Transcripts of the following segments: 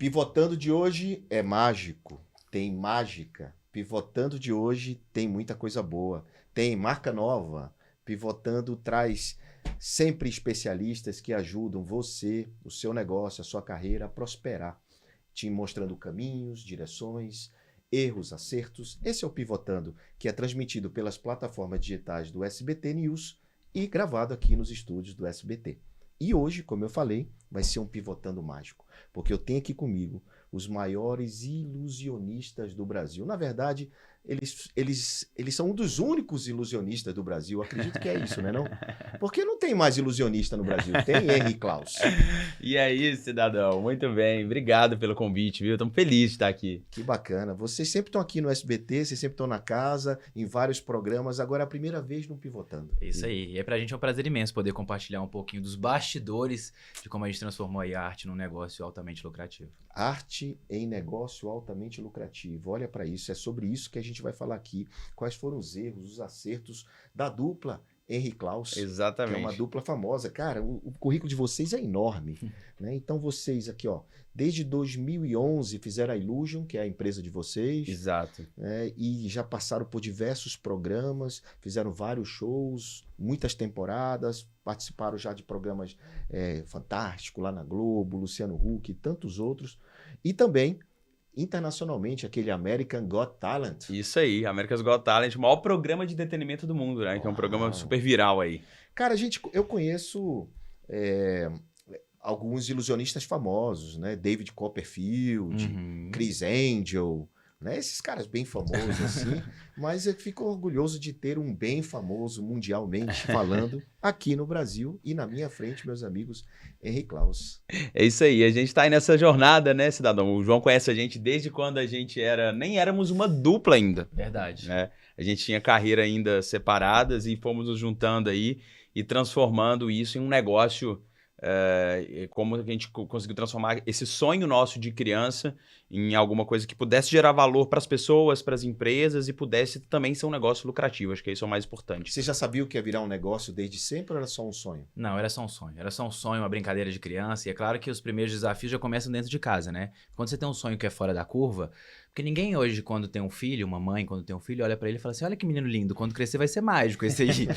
Pivotando de hoje é mágico, tem mágica. Pivotando de hoje tem muita coisa boa. Tem marca nova. Pivotando traz sempre especialistas que ajudam você, o seu negócio, a sua carreira a prosperar, te mostrando caminhos, direções, erros, acertos. Esse é o Pivotando, que é transmitido pelas plataformas digitais do SBT News e gravado aqui nos estúdios do SBT. E hoje, como eu falei, vai ser um Pivotando mágico, porque eu tenho aqui comigo os maiores ilusionistas do Brasil. Na verdade, eles são um dos únicos ilusionistas do Brasil. Acredito que é isso, né, não? Porque não tem mais ilusionista no Brasil. Tem Henry Klaus. E aí, cidadão? Muito bem. Obrigado pelo convite, viu? Estamos felizes de estar aqui. Que bacana. Vocês sempre estão aqui no SBT, vocês sempre estão na casa, em vários programas. Agora é a primeira vez no Pivotando. Isso aí. E pra gente é um prazer imenso poder compartilhar um pouquinho dos bastidores de como a gente transformou aí a arte num negócio altamente lucrativo. Arte em negócio altamente lucrativo. Olha para isso. É sobre isso que a gente vai falar aqui. Quais foram os erros, os acertos da dupla Henry Klaus. Exatamente. Que é uma dupla famosa. Cara, o currículo de vocês é enorme. Né? Então vocês aqui, ó, desde 2011 fizeram a Illusion, que é a empresa de vocês. Exato. Né? E já passaram por diversos programas, fizeram vários shows, muitas temporadas, participaram já de programas Fantástico lá na Globo, Luciano Huck e tantos outros. E também, internacionalmente, aquele American Got Talent. Isso aí, America's Got Talent, o maior programa de entretenimento do mundo, né? Que é um programa super viral aí. Cara, eu conheço alguns ilusionistas famosos, né? David Copperfield, Chris Angel, né? Esses caras bem famosos assim, mas eu fico orgulhoso de ter um bem famoso mundialmente falando aqui no Brasil e na minha frente, meus amigos, Henry Klaus. É isso aí, a gente tá aí nessa jornada, né, cidadão? O João conhece a gente desde quando a gente nem éramos uma dupla ainda. Verdade. Né? A gente tinha carreira ainda separadas e fomos nos juntando aí e transformando isso em um negócio. Como a gente conseguiu transformar esse sonho nosso de criança em alguma coisa que pudesse gerar valor para as pessoas, para as empresas e pudesse também ser um negócio lucrativo. Acho que isso é o mais importante. Você já sabia o que ia virar um negócio desde sempre ou era só um sonho? Não, era só um sonho. Era só um sonho, uma brincadeira de criança. E é claro que os primeiros desafios já começam dentro de casa, né? Quando você tem um sonho que é fora da curva, porque ninguém hoje, quando tem um filho, uma mãe, quando tem um filho, olha pra ele e fala assim, olha que menino lindo, quando crescer vai ser mágico esse aí.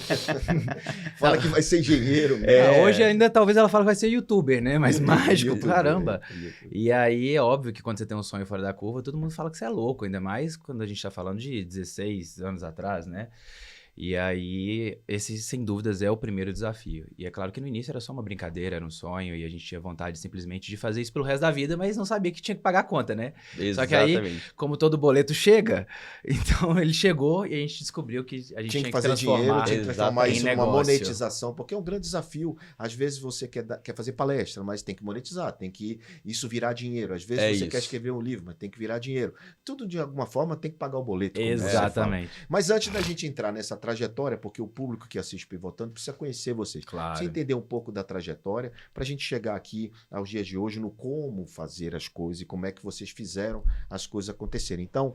Fala que vai ser engenheiro. Hoje ainda talvez ela fale que vai ser youtuber, né? Mas mágico, caramba. E aí é óbvio que quando você tem um sonho fora da curva, todo mundo fala que você é louco, ainda mais quando a gente tá falando de 16 anos atrás, né? E aí, esse, sem dúvidas, é o primeiro desafio. E é claro que no início era só uma brincadeira, era um sonho, e a gente tinha vontade simplesmente de fazer isso pelo resto da vida, mas não sabia que tinha que pagar a conta, né? Exatamente. Só que aí, como todo boleto chega, então ele chegou e a gente descobriu que a gente tinha que fazer transformar, dinheiro, tinha que transformar isso numa negócio. monetização, porque é um grande desafio. Às vezes você quer fazer palestra, mas tem que monetizar, tem que isso virar dinheiro. Às vezes você quer escrever um livro, mas tem que virar dinheiro. Tudo, de alguma forma, tem que pagar o boleto. Exatamente. Mas antes da gente entrar nessa trajetória, porque o público que assiste Pivotando precisa conhecer vocês. Claro. Precisa entender um pouco da trajetória para a gente chegar aqui aos dias de hoje no como fazer as coisas e como é que vocês fizeram as coisas acontecerem. Então,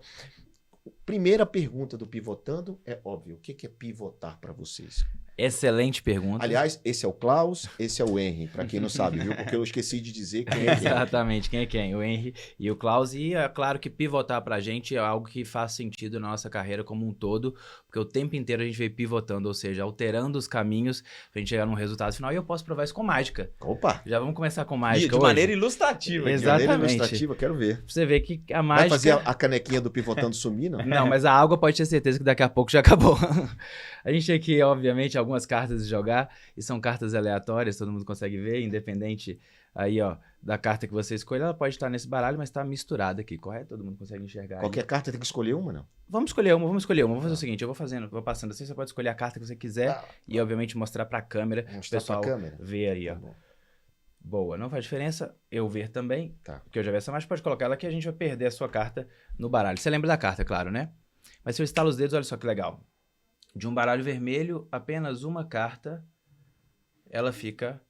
primeira pergunta do Pivotando é óbvio. O que é pivotar para vocês? Excelente pergunta. Aliás, esse é o Klaus, esse é o Henry, para quem não sabe, viu? Porque eu esqueci de dizer quem é quem. Exatamente, quem é quem? O Henry e o Klaus. E é claro que pivotar pra gente é algo que faz sentido na nossa carreira como um todo, porque o tempo inteiro a gente veio pivotando, ou seja, alterando os caminhos pra gente chegar num resultado final. E eu posso provar isso com mágica. Opa! Já vamos começar com mágica de maneira ilustrativa. Exatamente. De maneira ilustrativa, quero ver. Pra você ver que a mágica... Vai fazer a canequinha do Pivotando sumir, não? Não, mas a água pode ter certeza que daqui a pouco já acabou. A gente tem aqui, obviamente, algumas cartas de jogar, e são cartas aleatórias, todo mundo consegue ver, independente aí, ó, da carta que você escolher, ela pode estar nesse baralho, mas está misturada aqui, correto? Todo mundo consegue enxergar. Qualquer carta tem que escolher uma, não? Vamos escolher uma. Vou fazer o seguinte, eu vou passando assim, você pode escolher a carta que você quiser e, obviamente, mostrar para a câmera, o pessoal ver aí, ó. Tá bom. Boa, não faz diferença eu ver também, porque eu já vi essa, mas pode colocar ela que a gente vai perder a sua carta no baralho. Você lembra da carta, claro, né? Mas se eu estalo os dedos, olha só que legal. De um baralho vermelho, apenas uma carta, ela fica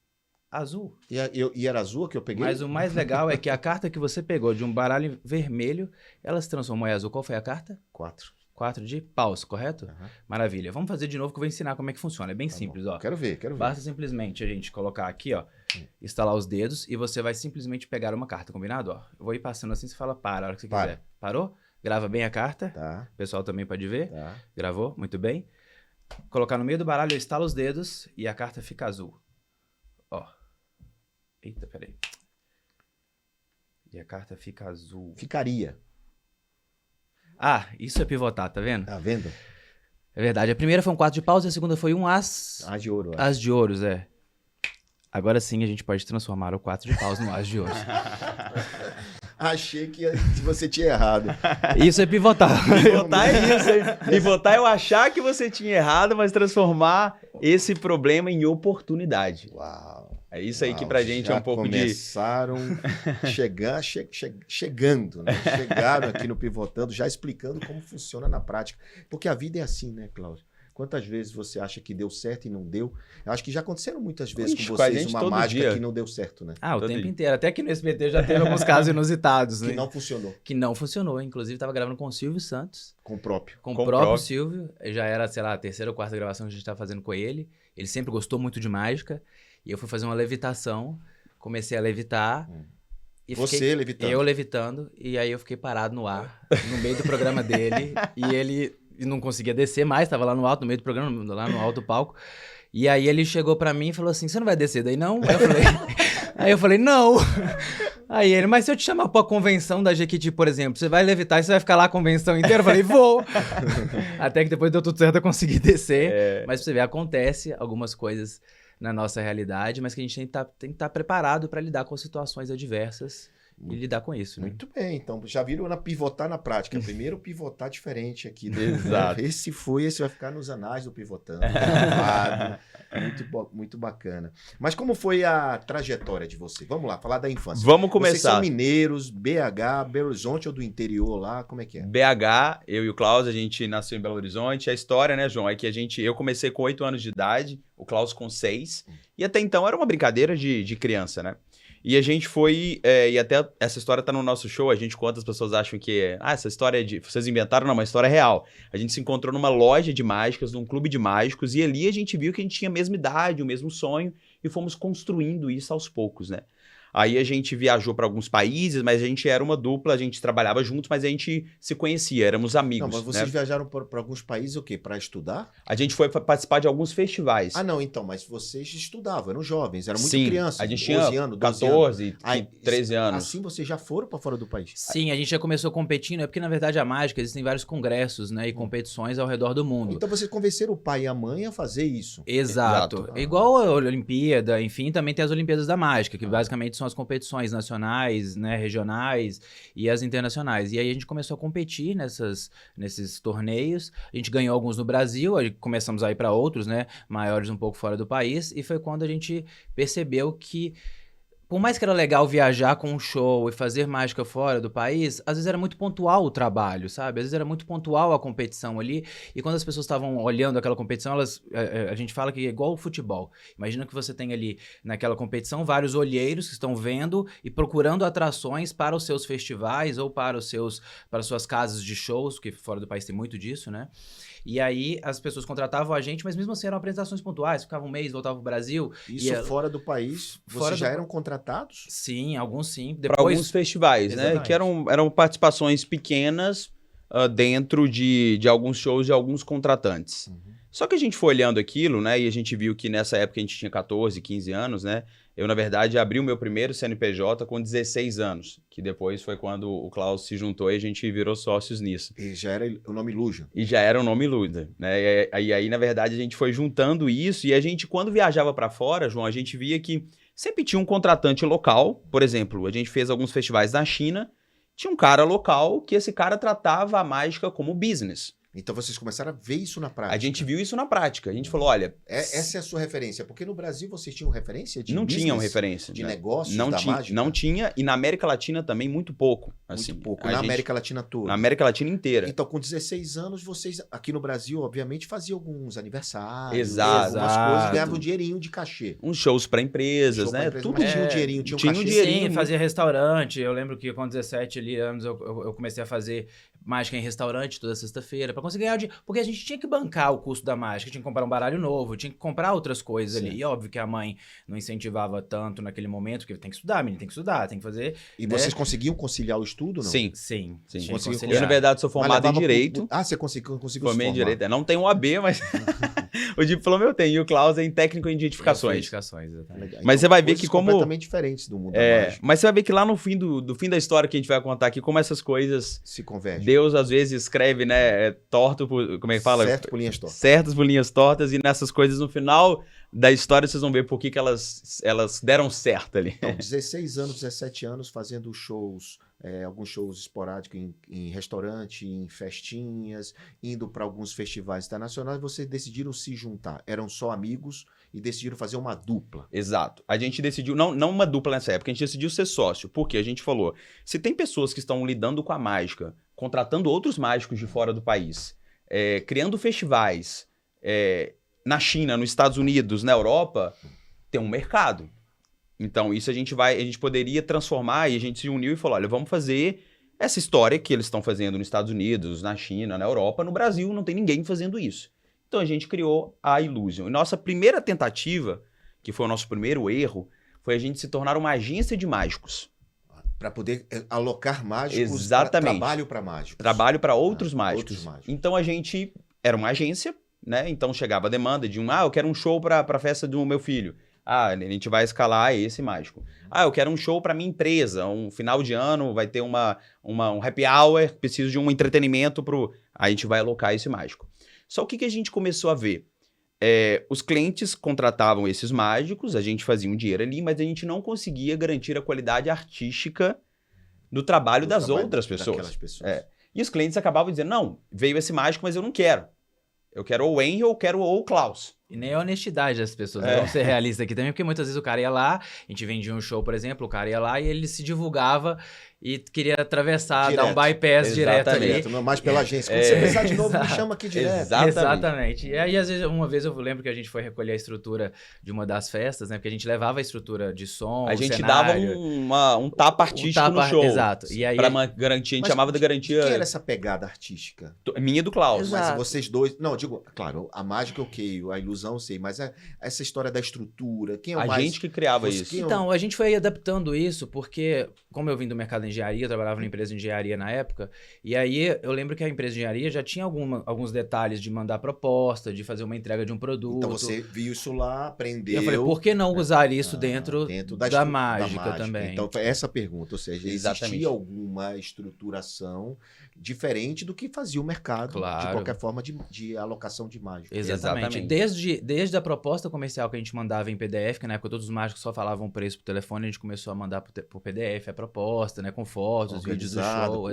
azul. E era azul que eu peguei? Mas o mais legal é que a carta que você pegou de um baralho vermelho, ela se transformou em azul. Qual foi a carta? 4. 4 de paus, correto? Maravilha. Vamos fazer de novo que eu vou ensinar como é que funciona. É bem simples, ó. Quero ver. Basta simplesmente a gente colocar aqui, ó, estalar os dedos e você vai simplesmente pegar uma carta, combinado? Ó, eu vou ir passando assim, você fala para, a hora que você quiser. Parou? Grava bem a carta. Tá. O pessoal também pode ver. Tá. Gravou? Muito bem. Colocar no meio do baralho, eu estalo os dedos e a carta fica azul. Ó. Eita, peraí. E a carta fica azul. Ficaria. Ah, isso é pivotar, tá vendo? Tá vendo? É verdade. A primeira foi um 4 de paus e a segunda foi um as... As de ouro. As de ouros, é. Agora sim a gente pode transformar o 4 de paus no as de ouros. Achei que você tinha errado. Isso é pivotar. Pivotar é isso, hein? Pivotar é eu achar que você tinha errado, mas transformar esse problema em oportunidade. Uau. É isso aí que pra gente é um pouco começaram chegando, né? Chegaram aqui no Pivotando, já explicando como funciona na prática. Porque a vida é assim, né, Cláudio? Quantas vezes você acha que deu certo e não deu? Eu acho que já aconteceram muitas vezes com vocês uma mágica que não deu certo, né? Ah, o tempo inteiro. Até que no SBT já teve alguns casos inusitados, né? Que não funcionou. Que não funcionou. Inclusive, estava gravando com o Silvio Santos. Com o próprio. Com o próprio Silvio. Já era, sei lá, a terceira ou quarta gravação que a gente estava fazendo com ele. Ele sempre gostou muito de mágica. E eu fui fazer uma levitação. Comecei a levitar. E você levitando? Eu levitando. E aí eu fiquei parado no ar, no meio do programa dele. E ele... E não conseguia descer mais, tava lá no alto, no meio do programa, lá no alto do palco. E aí ele chegou pra mim e falou assim, você não vai descer daí não? Aí eu falei, não. Aí ele, mas se eu te chamar pra convenção da Jequiti, por exemplo, você vai levitar e você vai ficar lá a convenção inteira? Eu falei, vou. Até que depois deu tudo certo, eu consegui descer. Mas pra você ver, acontece algumas coisas na nossa realidade, mas que a gente tem que estar preparado pra lidar com situações adversas. E lidar com isso, né? Muito bem, então já viram na pivotar na prática. Primeiro pivotar diferente aqui. Né? Exato. Esse vai ficar nos anais do Pivotando. Muito bacana. Mas como foi a trajetória de você? Vamos lá, falar da infância. Vamos começar. Vocês são mineiros, BH, Belo Horizonte ou do interior lá? Como é que é? BH, eu e o Klaus, a gente nasceu em Belo Horizonte. A história, né, João, é que eu comecei com 8 anos de idade, o Klaus com 6. E até então era uma brincadeira de criança, né? E a gente foi, e até essa história tá no nosso show, a gente conta, as pessoas acham que, essa história vocês inventaram, não, uma história real. A gente se encontrou numa loja de mágicas, num clube de mágicos, e ali a gente viu que a gente tinha a mesma idade, o mesmo sonho, e fomos construindo isso aos poucos, né? Aí a gente viajou para alguns países, mas a gente era uma dupla, a gente trabalhava juntos, mas a gente se conhecia, éramos amigos. Não, mas vocês viajaram para alguns países o quê? Para estudar? A gente foi participar de alguns festivais. Ah, não, então, mas vocês estudavam, eram jovens, eram muito Sim, crianças. A gente tinha 14, 13 anos. Assim vocês já foram para fora do país? Sim, a gente já começou competindo, é porque na verdade a mágica, existem vários congressos, né, e competições ao redor do mundo. Então vocês convenceram o pai e a mãe a fazer isso? Exato. Igual a Olimpíada, enfim, também tem as Olimpíadas da Mágica, que basicamente são as competições nacionais, né, regionais e as internacionais. E aí a gente começou a competir nesses torneios. A gente ganhou alguns no Brasil, aí começamos a ir para outros, né, maiores um pouco fora do país. E foi quando a gente percebeu que, por mais que era legal viajar com um show e fazer mágica fora do país, às vezes era muito pontual o trabalho, sabe? Às vezes era muito pontual a competição ali, e quando as pessoas estavam olhando aquela competição, a gente fala que é igual o futebol. Imagina que você tem ali, naquela competição, vários olheiros que estão vendo e procurando atrações para os seus festivais ou para as suas casas de shows, porque fora do país tem muito disso, né? E aí as pessoas contratavam a gente, mas mesmo assim eram apresentações pontuais, ficavam um mês, voltavam pro Brasil. Isso fora do país, vocês já eram contratados? Sim, alguns sim. Para alguns festivais, né? Que eram participações pequenas dentro de alguns shows de alguns contratantes. Só que a gente foi olhando aquilo, né? E a gente viu que nessa época a gente tinha 14, 15 anos, né? Eu, na verdade, abri o meu primeiro CNPJ com 16 anos, que depois foi quando o Klaus se juntou e a gente virou sócios nisso. E já era o nome Luja. E já era o nome Luja, né? E aí, na verdade, a gente foi juntando isso e a gente, quando viajava para fora, João, a gente via que sempre tinha um contratante local. Por exemplo, a gente fez alguns festivais na China, tinha um cara local que esse cara tratava a mágica como business. Então vocês começaram a ver isso na prática. A gente viu isso na prática. A gente falou, olha... Essa é a sua referência. Porque no Brasil vocês tinham referência de Não business, tinham referência. de né? negócios não da tinha, mágica? Não tinha. E na América Latina também muito pouco. Assim, muito pouco. Na América Latina toda. Na América Latina inteira. Então com 16 anos vocês, aqui no Brasil, obviamente, faziam alguns aniversários. Exato. Algumas coisas, ganhavam um dinheirinho de cachê. Uns shows para empresas, né? Tudo tinha um dinheirinho, tinha um cachê. Sim, fazia restaurante. Eu lembro que com 17 anos eu comecei a fazer mágica em restaurante toda sexta-feira, pra conseguir ganhar dinheiro. Porque a gente tinha que bancar o custo da mágica, tinha que comprar um baralho novo, tinha que comprar outras coisas ali. E óbvio que a mãe não incentivava tanto naquele momento, porque tem que estudar, menino, tem que estudar, tem que fazer... E vocês conseguiam conciliar o estudo, não? Sim. Eu, na verdade, sou formado em Direito. Você conseguiu Formei em Direito. Não tenho um AB, mas o diploma eu tenho. E o Klaus é em Técnico em Identificações. Exatamente. Mas então, você vai ver que como... completamente diferentes do mundo da mágica. Mas você vai ver que lá no fim do fim da história que a gente vai contar aqui, como essas coisas... Se convergem. Deus, às vezes, escreve, né, torto, como é que fala? Certo por linhas tortas. Certas por linhas tortas, e nessas coisas, no final da história, vocês vão ver por que elas deram certo ali. Então, 16 anos, 17 anos, fazendo shows, alguns shows esporádicos em restaurante, em festinhas, indo para alguns festivais internacionais, vocês decidiram se juntar. Eram só amigos e decidiram fazer uma dupla. Exato. A gente decidiu, não uma dupla nessa época, a gente decidiu ser sócio. Porque a gente falou, se tem pessoas que estão lidando com a mágica, contratando outros mágicos de fora do país, criando festivais, na China, nos Estados Unidos, na Europa, tem um mercado. Então, isso a gente poderia transformar, e a gente se uniu e falou, olha, vamos fazer essa história que eles estão fazendo nos Estados Unidos, na China, na Europa, no Brasil não tem ninguém fazendo isso. Então, a gente criou a Illusion. E nossa primeira tentativa, que foi o nosso primeiro erro, foi a gente se tornar uma agência de mágicos. Para poder alocar mágicos. Exatamente. Trabalho para mágicos. Trabalho para outros mágicos. Então, a gente era uma agência, né? Então, chegava a demanda de eu quero um show para a festa do meu filho. A gente vai escalar esse mágico. Eu quero um show para minha empresa. Um final de ano vai ter um happy hour, preciso de um entretenimento a gente vai alocar esse mágico. Só o que a gente começou a ver? Os clientes contratavam esses mágicos, a gente fazia um dinheiro ali, mas a gente não conseguia garantir a qualidade artística do trabalho das outras pessoas. E os clientes acabavam dizendo, não, veio esse mágico, mas eu não quero. Eu quero ou o Henry ou eu quero ou o Klaus. E nem a honestidade das pessoas. Vamos ser realistas aqui também, porque muitas vezes o cara ia lá, a gente vendia um show, por exemplo, o cara ia lá e ele se divulgava e queria atravessar, dar um bypass direto ali. Não mais pela agência. Quando você precisar de novo, me chama aqui direto. Exatamente. E aí, às vezes, uma vez eu lembro que a gente foi recolher a estrutura de uma das festas, né? Porque a gente levava a estrutura de som, a gente cenário, dava um tapa artístico no show. Exato. E aí, pra uma garantia, a gente chamava de garantia... O que era essa pegada artística? Minha e do Klaus. Exato. Mas vocês dois... Não, digo, claro, a mágica ok, a ilusão eu sei, mas essa história da estrutura, quem é o mais... A gente que criava isso. Então, a gente foi adaptando isso, porque como eu vim do mercado de engenharia, eu trabalhava na empresa de engenharia na época, e aí eu lembro que a empresa de engenharia já tinha alguns detalhes de mandar proposta, de fazer uma entrega de um produto. Então você viu isso lá, aprendeu... E eu falei, por que não usar isso dentro da mágica também? Então, essa pergunta, ou seja, existia alguma estruturação diferente do que fazia o mercado, de qualquer forma, de alocação de mágica. Exatamente. Desde a proposta comercial que a gente mandava em PDF, que na época todos os mágicos só falavam o preço por telefone, a gente começou a mandar por PDF a proposta, né, com fotos, vídeos do show.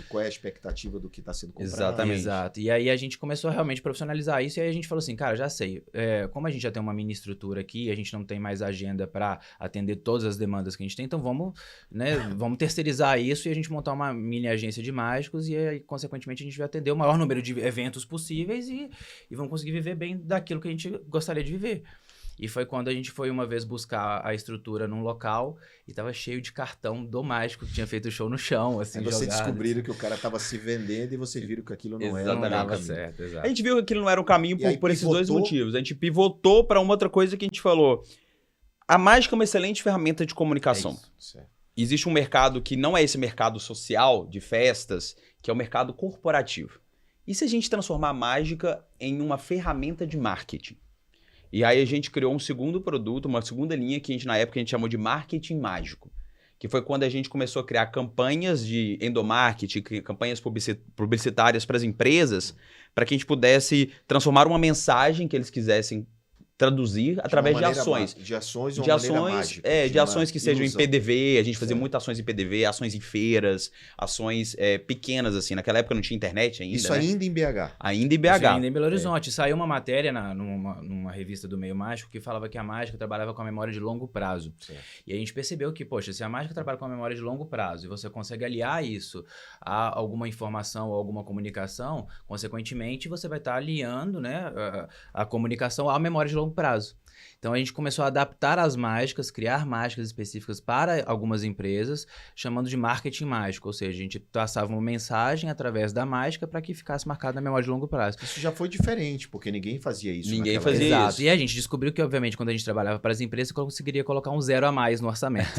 Qual é a expectativa do que está sendo comprado. Exatamente. Exato. E aí a gente começou a realmente profissionalizar isso, e aí a gente falou assim, cara, já sei, como a gente já tem uma mini estrutura aqui, a gente não tem mais agenda para atender todas as demandas que a gente tem, então vamos terceirizar isso e a gente montar uma mini agência de mágicos, e aí, consequentemente, a gente vai atender o maior número de eventos possíveis e vamos conseguir viver bem daquilo que a gente gostaria de viver. E foi quando a gente foi uma vez buscar a estrutura num local e tava cheio de cartão do mágico que tinha feito o show no chão, assim, aí vocês descobriram que o cara tava se vendendo e vocês viram que aquilo não dava certo. Exato. A gente viu que aquilo não era o caminho por esses dois motivos. A gente pivotou para uma outra coisa que a gente falou. A mágica é uma excelente ferramenta de comunicação. Existe um mercado que não é esse mercado social de festas, que é o mercado corporativo. E se a gente transformar a mágica em uma ferramenta de marketing? E aí a gente criou um segundo produto, uma segunda linha que na época a gente chamou de marketing mágico, que foi quando a gente começou a criar campanhas de endomarketing, campanhas publicitárias para as empresas, para que a gente pudesse transformar uma mensagem que eles quisessem traduzir através de ações. De ações ou maneira mágica. De ações que sejam em PDV, a gente fazia muitas ações em PDV, ações em feiras, ações pequenas, assim. Naquela época não tinha internet ainda, Isso ainda em BH? Ainda em BH. Isso ainda em Belo Horizonte. Saiu uma matéria numa revista do meio mágico que falava que a mágica trabalhava com a memória de longo prazo. E a gente percebeu que, poxa, se a mágica trabalha com a memória de longo prazo e você consegue aliar isso a alguma informação ou alguma comunicação, consequentemente você vai estar aliando, né, a comunicação à memória de longo longo prazo. Então a gente começou a adaptar as mágicas, criar mágicas específicas para algumas empresas, chamando de marketing mágico, ou seja, a gente traçava uma mensagem através da mágica para que ficasse marcada na memória de longo prazo. Isso já foi diferente, porque ninguém fazia isso. Ninguém fazia isso. Exato. E a gente descobriu que, obviamente, quando a gente trabalhava para as empresas, você conseguiria colocar um 0 a mais no orçamento.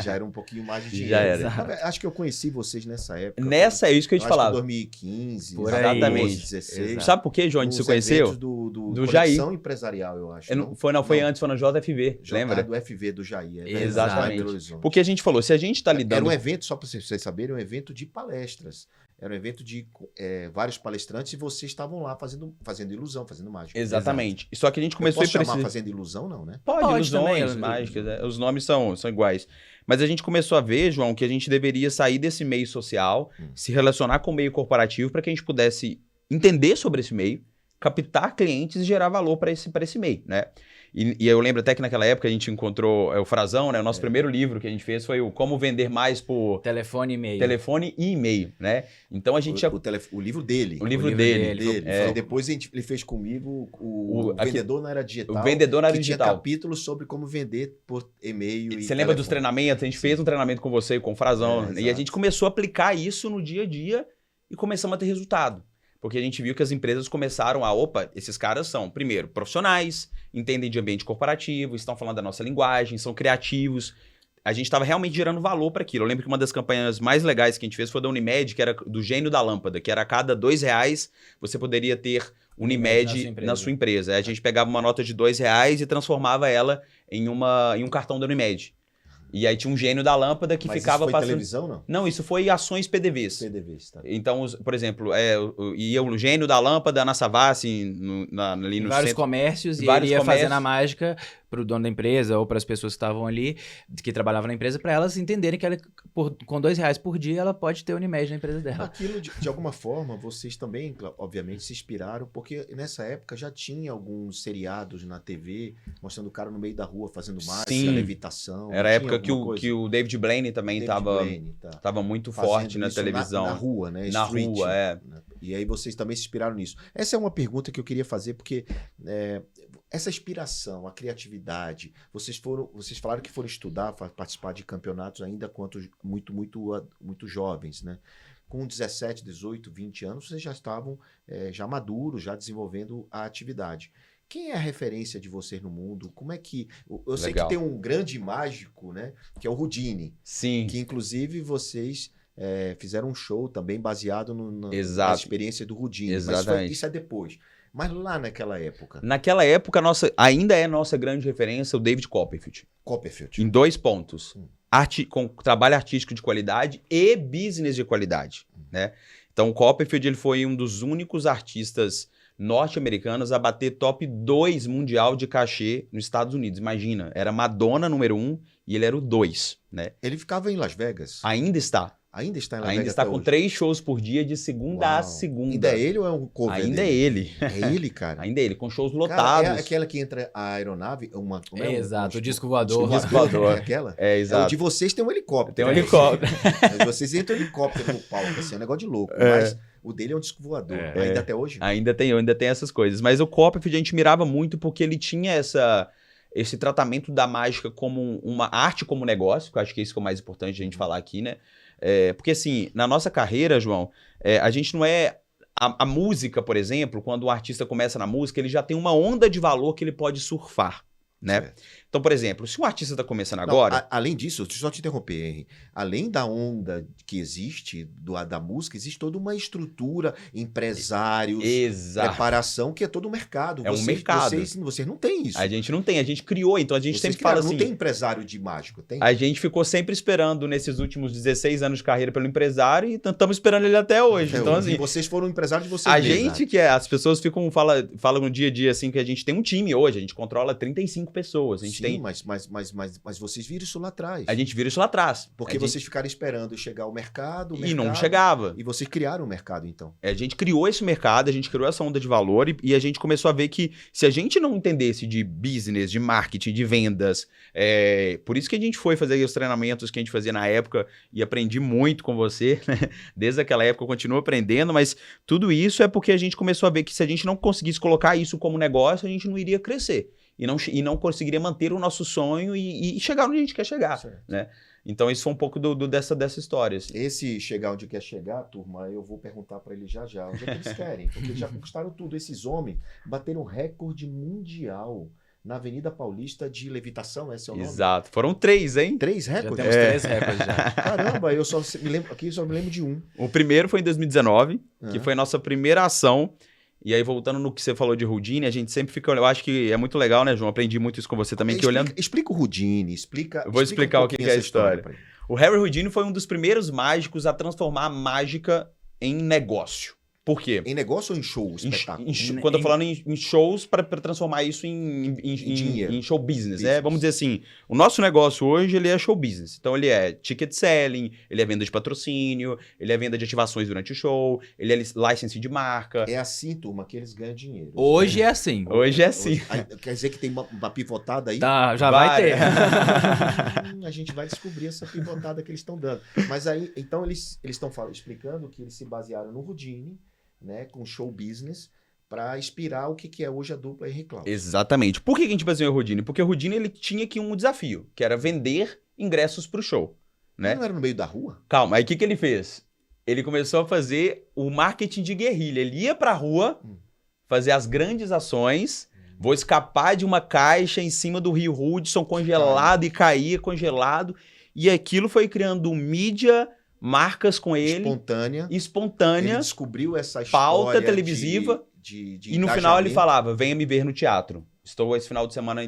Já era um pouquinho mais de dinheiro. Já era. Acho que eu conheci vocês nessa época. É isso que eu te falava. 2015, por aí. 2016. Exato. Sabe por que, João, a gente se conheceu? Do Jair. Conexão Empresarial, eu acho. Foi antes, foi na JFV, lembra? Do FV do Jair. Exatamente. Porque a gente falou, se a gente está lidando... Era um evento, só para vocês saberem, um evento de palestras. Era um evento de vários palestrantes e vocês estavam lá fazendo ilusão, fazendo mágica. Exatamente. Só que a gente começou a chamar fazendo ilusão, não, né? Pode ilusões, também, mágicas. Os nomes são iguais. Mas a gente começou a ver, João, que a gente deveria sair desse meio social, se relacionar com o meio corporativo para que a gente pudesse entender sobre esse meio, captar clientes e gerar valor para esse meio, né? E eu lembro até que naquela época a gente encontrou o Frazão, né? O nosso primeiro livro que a gente fez foi o Como Vender Mais por... Telefone e e-mail. Telefone e e-mail, né? Então a gente... O livro dele. O livro dele. Depois ele fez comigo o Vendedor na Era Digital. O Vendedor na Era Digital. Tinha capítulos sobre como vender por e-mail. Você lembra dos treinamentos? A gente fez um treinamento com você, com o Frazão. E a gente começou a aplicar isso no dia a dia e começamos a ter resultado. Porque a gente viu que as empresas começaram esses caras são, primeiro, profissionais, entendem de ambiente corporativo, estão falando da nossa linguagem, são criativos. A gente estava realmente gerando valor para aquilo. Eu lembro que uma das campanhas mais legais que a gente fez foi da Unimed, que era do Gênio da Lâmpada, que era a cada R$2 você poderia ter Unimed na sua empresa. Aí a gente pegava uma nota de R$2 e transformava ela em um cartão da Unimed. E aí tinha um gênio da lâmpada que ficava passando... Mas isso foi televisão, não? Não, isso foi ações PDVs. PDVs, tá. Então, por exemplo, ia o gênio da lâmpada na Savassi, ali no vários centro. Comércios, e ele ia fazendo a mágica para o dono da empresa ou para as pessoas que estavam ali, que trabalhavam na empresa, para elas entenderem que com R$2 por dia ela pode ter Unimed na empresa dela. Aquilo, de alguma forma, vocês também, obviamente, se inspiraram, porque nessa época já tinha alguns seriados na TV, mostrando o cara no meio da rua fazendo mágica, levitação. Era a época que o David Blaine também estava muito forte na televisão. Na rua, né? Na Street, rua, né? E aí vocês também se inspiraram nisso. Essa é uma pergunta que eu queria fazer, porque essa inspiração, a criatividade, vocês falaram que foram estudar, participar de campeonatos ainda quanto muito jovens, né? Com 17, 18, 20 anos, vocês já estavam já maduros, já desenvolvendo a atividade. Quem é a referência de vocês no mundo? Como é que... Eu sei que tem um grande mágico, né? Que é o Houdini. Sim. Que, inclusive, vocês fizeram um show também baseado na experiência do Houdini. Exatamente. Mas isso é depois. Mas lá naquela época... Naquela época, ainda é nossa grande referência o David Copperfield. Em 2 pontos. Com trabalho artístico de qualidade e business de qualidade. Né? Então, o Copperfield ele foi um dos únicos artistas norte-americanos a bater top 2 mundial de cachê nos Estados Unidos. Imagina, era Madonna número 1 e ele era o 2. Né? Ele ficava em Las Vegas? Ainda está. Ainda está em Las Vegas. Ainda está com 3 shows por dia, de segunda a segunda. Ainda é ele ou é um cover Ainda dele? É ele. É ele, cara? Ainda é ele, com shows lotados. Cara, é aquela que entra a aeronave, exato, o disco voador. O disco voador. É aquela? Exato. O de vocês tem um helicóptero. Tem um helicóptero. Vocês entram em helicóptero no palco, assim, é um negócio de louco. Mas o dele é um disco voador. Ainda até hoje? Ainda tem essas coisas. Mas o Copperfield a gente mirava muito porque ele tinha esse tratamento da mágica como uma arte como negócio, que eu acho que é isso que é o mais importante a gente falar aqui, né? Porque assim, na nossa carreira, João, a gente não é... A música, por exemplo, quando o artista começa na música, ele já tem uma onda de valor que ele pode surfar, né? Certo. Então, por exemplo, se um artista está começando agora... Além disso, deixa eu só te interromper, Henry. Além da onda que existe da música, existe toda uma estrutura, empresários, preparação, que é todo o mercado. Um mercado. Vocês não têm isso. A gente não tem, a gente criou, então a gente sempre fala assim... Não tem empresário de mágico, tem? A gente ficou sempre esperando nesses últimos 16 anos de carreira pelo empresário e estamos esperando ele até hoje. Então, assim, vocês foram empresários de vocês mesmos. As pessoas falam no dia a dia assim que a gente tem um time hoje, a gente controla 35 pessoas, a gente tem... Mas vocês viram isso lá atrás. A gente viu isso lá atrás. Porque vocês ficaram esperando chegar o mercado... E não chegava. E vocês criaram o mercado, então. A gente criou esse mercado, a gente criou essa onda de valor e a gente começou a ver que se a gente não entendesse de business, de marketing, de vendas, por isso que a gente foi fazer os treinamentos que a gente fazia na época e aprendi muito com você, né? Desde aquela época eu continuo aprendendo, mas tudo isso é porque a gente começou a ver que se a gente não conseguisse colocar isso como negócio, a gente não iria crescer. E não conseguiria manter o nosso sonho e chegar onde a gente quer chegar, né? Então, isso foi um pouco dessa história. Assim. Esse chegar onde quer chegar, turma, eu vou perguntar para eles já. Onde é que eles querem? Porque eles já conquistaram tudo. Esses homens bateram recorde mundial na Avenida Paulista de levitação, esse é o nome? Exato. Foram 3, hein? 3 recordes? Já temos 3 recordes já. Caramba, eu só me lembro de um. O primeiro foi em 2019, que foi a nossa primeira ação. E aí, voltando no que você falou de Houdini, a gente sempre fica... Eu acho que é muito legal, né, João? Aprendi muito isso com você também. Explica o Houdini, Eu vou explicar o que é a história. O Harry Houdini foi um dos primeiros mágicos a transformar a mágica em negócio. Por quê? Em negócio ou em show, espetáculo? Quando eu tô falando em shows, para transformar isso em show business, né? Vamos dizer assim, o nosso negócio hoje, ele é show business. Então, ele é ticket selling, ele é venda de patrocínio, ele é venda de ativações durante o show, ele é license de marca. É assim, turma, que eles ganham dinheiro. Hoje é assim. Hoje é assim. Quer dizer que tem uma pivotada aí? Tá, já vai ter. A gente vai descobrir essa pivotada que eles estão dando. Mas aí, então, eles estão explicando que eles se basearam no Houdini, né, com show business, para inspirar o que é hoje a dupla Henrique Cláudio. Exatamente. Por que a gente baseou o Houdini? Porque o Houdini ele tinha aqui um desafio, que era vender ingressos para o show. Né? Ele não era no meio da rua? Calma, aí o que ele fez? Ele começou a fazer o marketing de guerrilha. Ele ia para a rua, fazer as grandes ações, vou escapar de uma caixa em cima do Rio Hudson congelado e caía congelado. E aquilo foi criando mídia... marcas com ele. Espontânea. Ele descobriu essa história. Pauta televisiva. E no final ele falava, venha me ver no teatro. Estou esse final de semana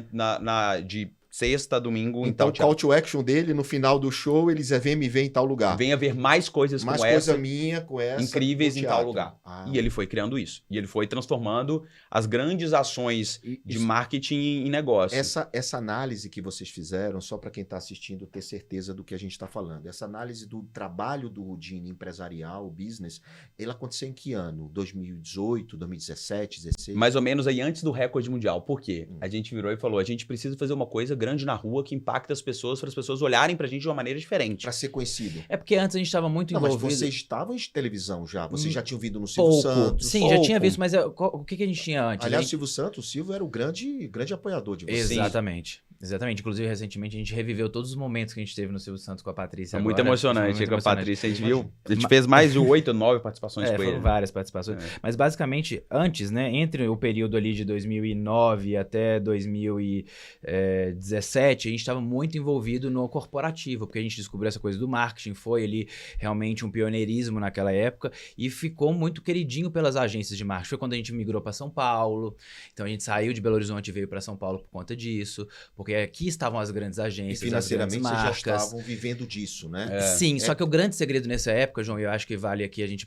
de sexta a domingo em tal teatro. Então o call to action dele, no final do show, eles vêm me ver em tal lugar. Venha ver mais coisas mais como coisa essa. minha com essa. Incríveis em tal lugar. E ele foi criando isso. E ele foi transformando as grandes ações de marketing em negócio. Essa análise que vocês fizeram, só para quem está assistindo ter certeza do que a gente está falando. Essa análise do trabalho do Houdini empresarial, business, ele aconteceu em que ano? 2018, 2017, 2016? Mais ou menos aí antes do recorde mundial. Por quê? A gente virou e falou, a gente precisa fazer uma coisa grande na rua que impacta as pessoas, para as pessoas olharem pra gente de uma maneira diferente. Para ser conhecido. É porque antes a gente estava muito envolvido... Mas vocês estavam em televisão já? Vocês já tinham visto no Silvio Santos? Sim, já tinha visto, mas o que a gente tinha antes? Aliás, o Silvio Santos, o Silvio era o grande apoiador de vocês. Exatamente. Exatamente. Inclusive, recentemente, a gente reviveu todos os momentos que a gente teve no Silvio Santos com a Patrícia. É muito emocionante com a Patrícia. A gente viu. A gente fez mais de 8 ou 9 participações com ele. Foram várias participações. Mas, basicamente, antes, né? Entre o período ali de 2009 até 2017, a gente estava muito envolvido no corporativo, porque a gente descobriu essa coisa do marketing, foi ali realmente um pioneirismo naquela época e ficou muito queridinho pelas agências de marketing. Foi quando a gente migrou para São Paulo. Então, a gente saiu de Belo Horizonte e veio para São Paulo por conta disso. Porque aqui estavam as grandes agências, e financeiramente as grandes marcas. Vocês já estavam vivendo disso, né? Sim, só que o grande segredo nessa época, João, eu acho que vale aqui a gente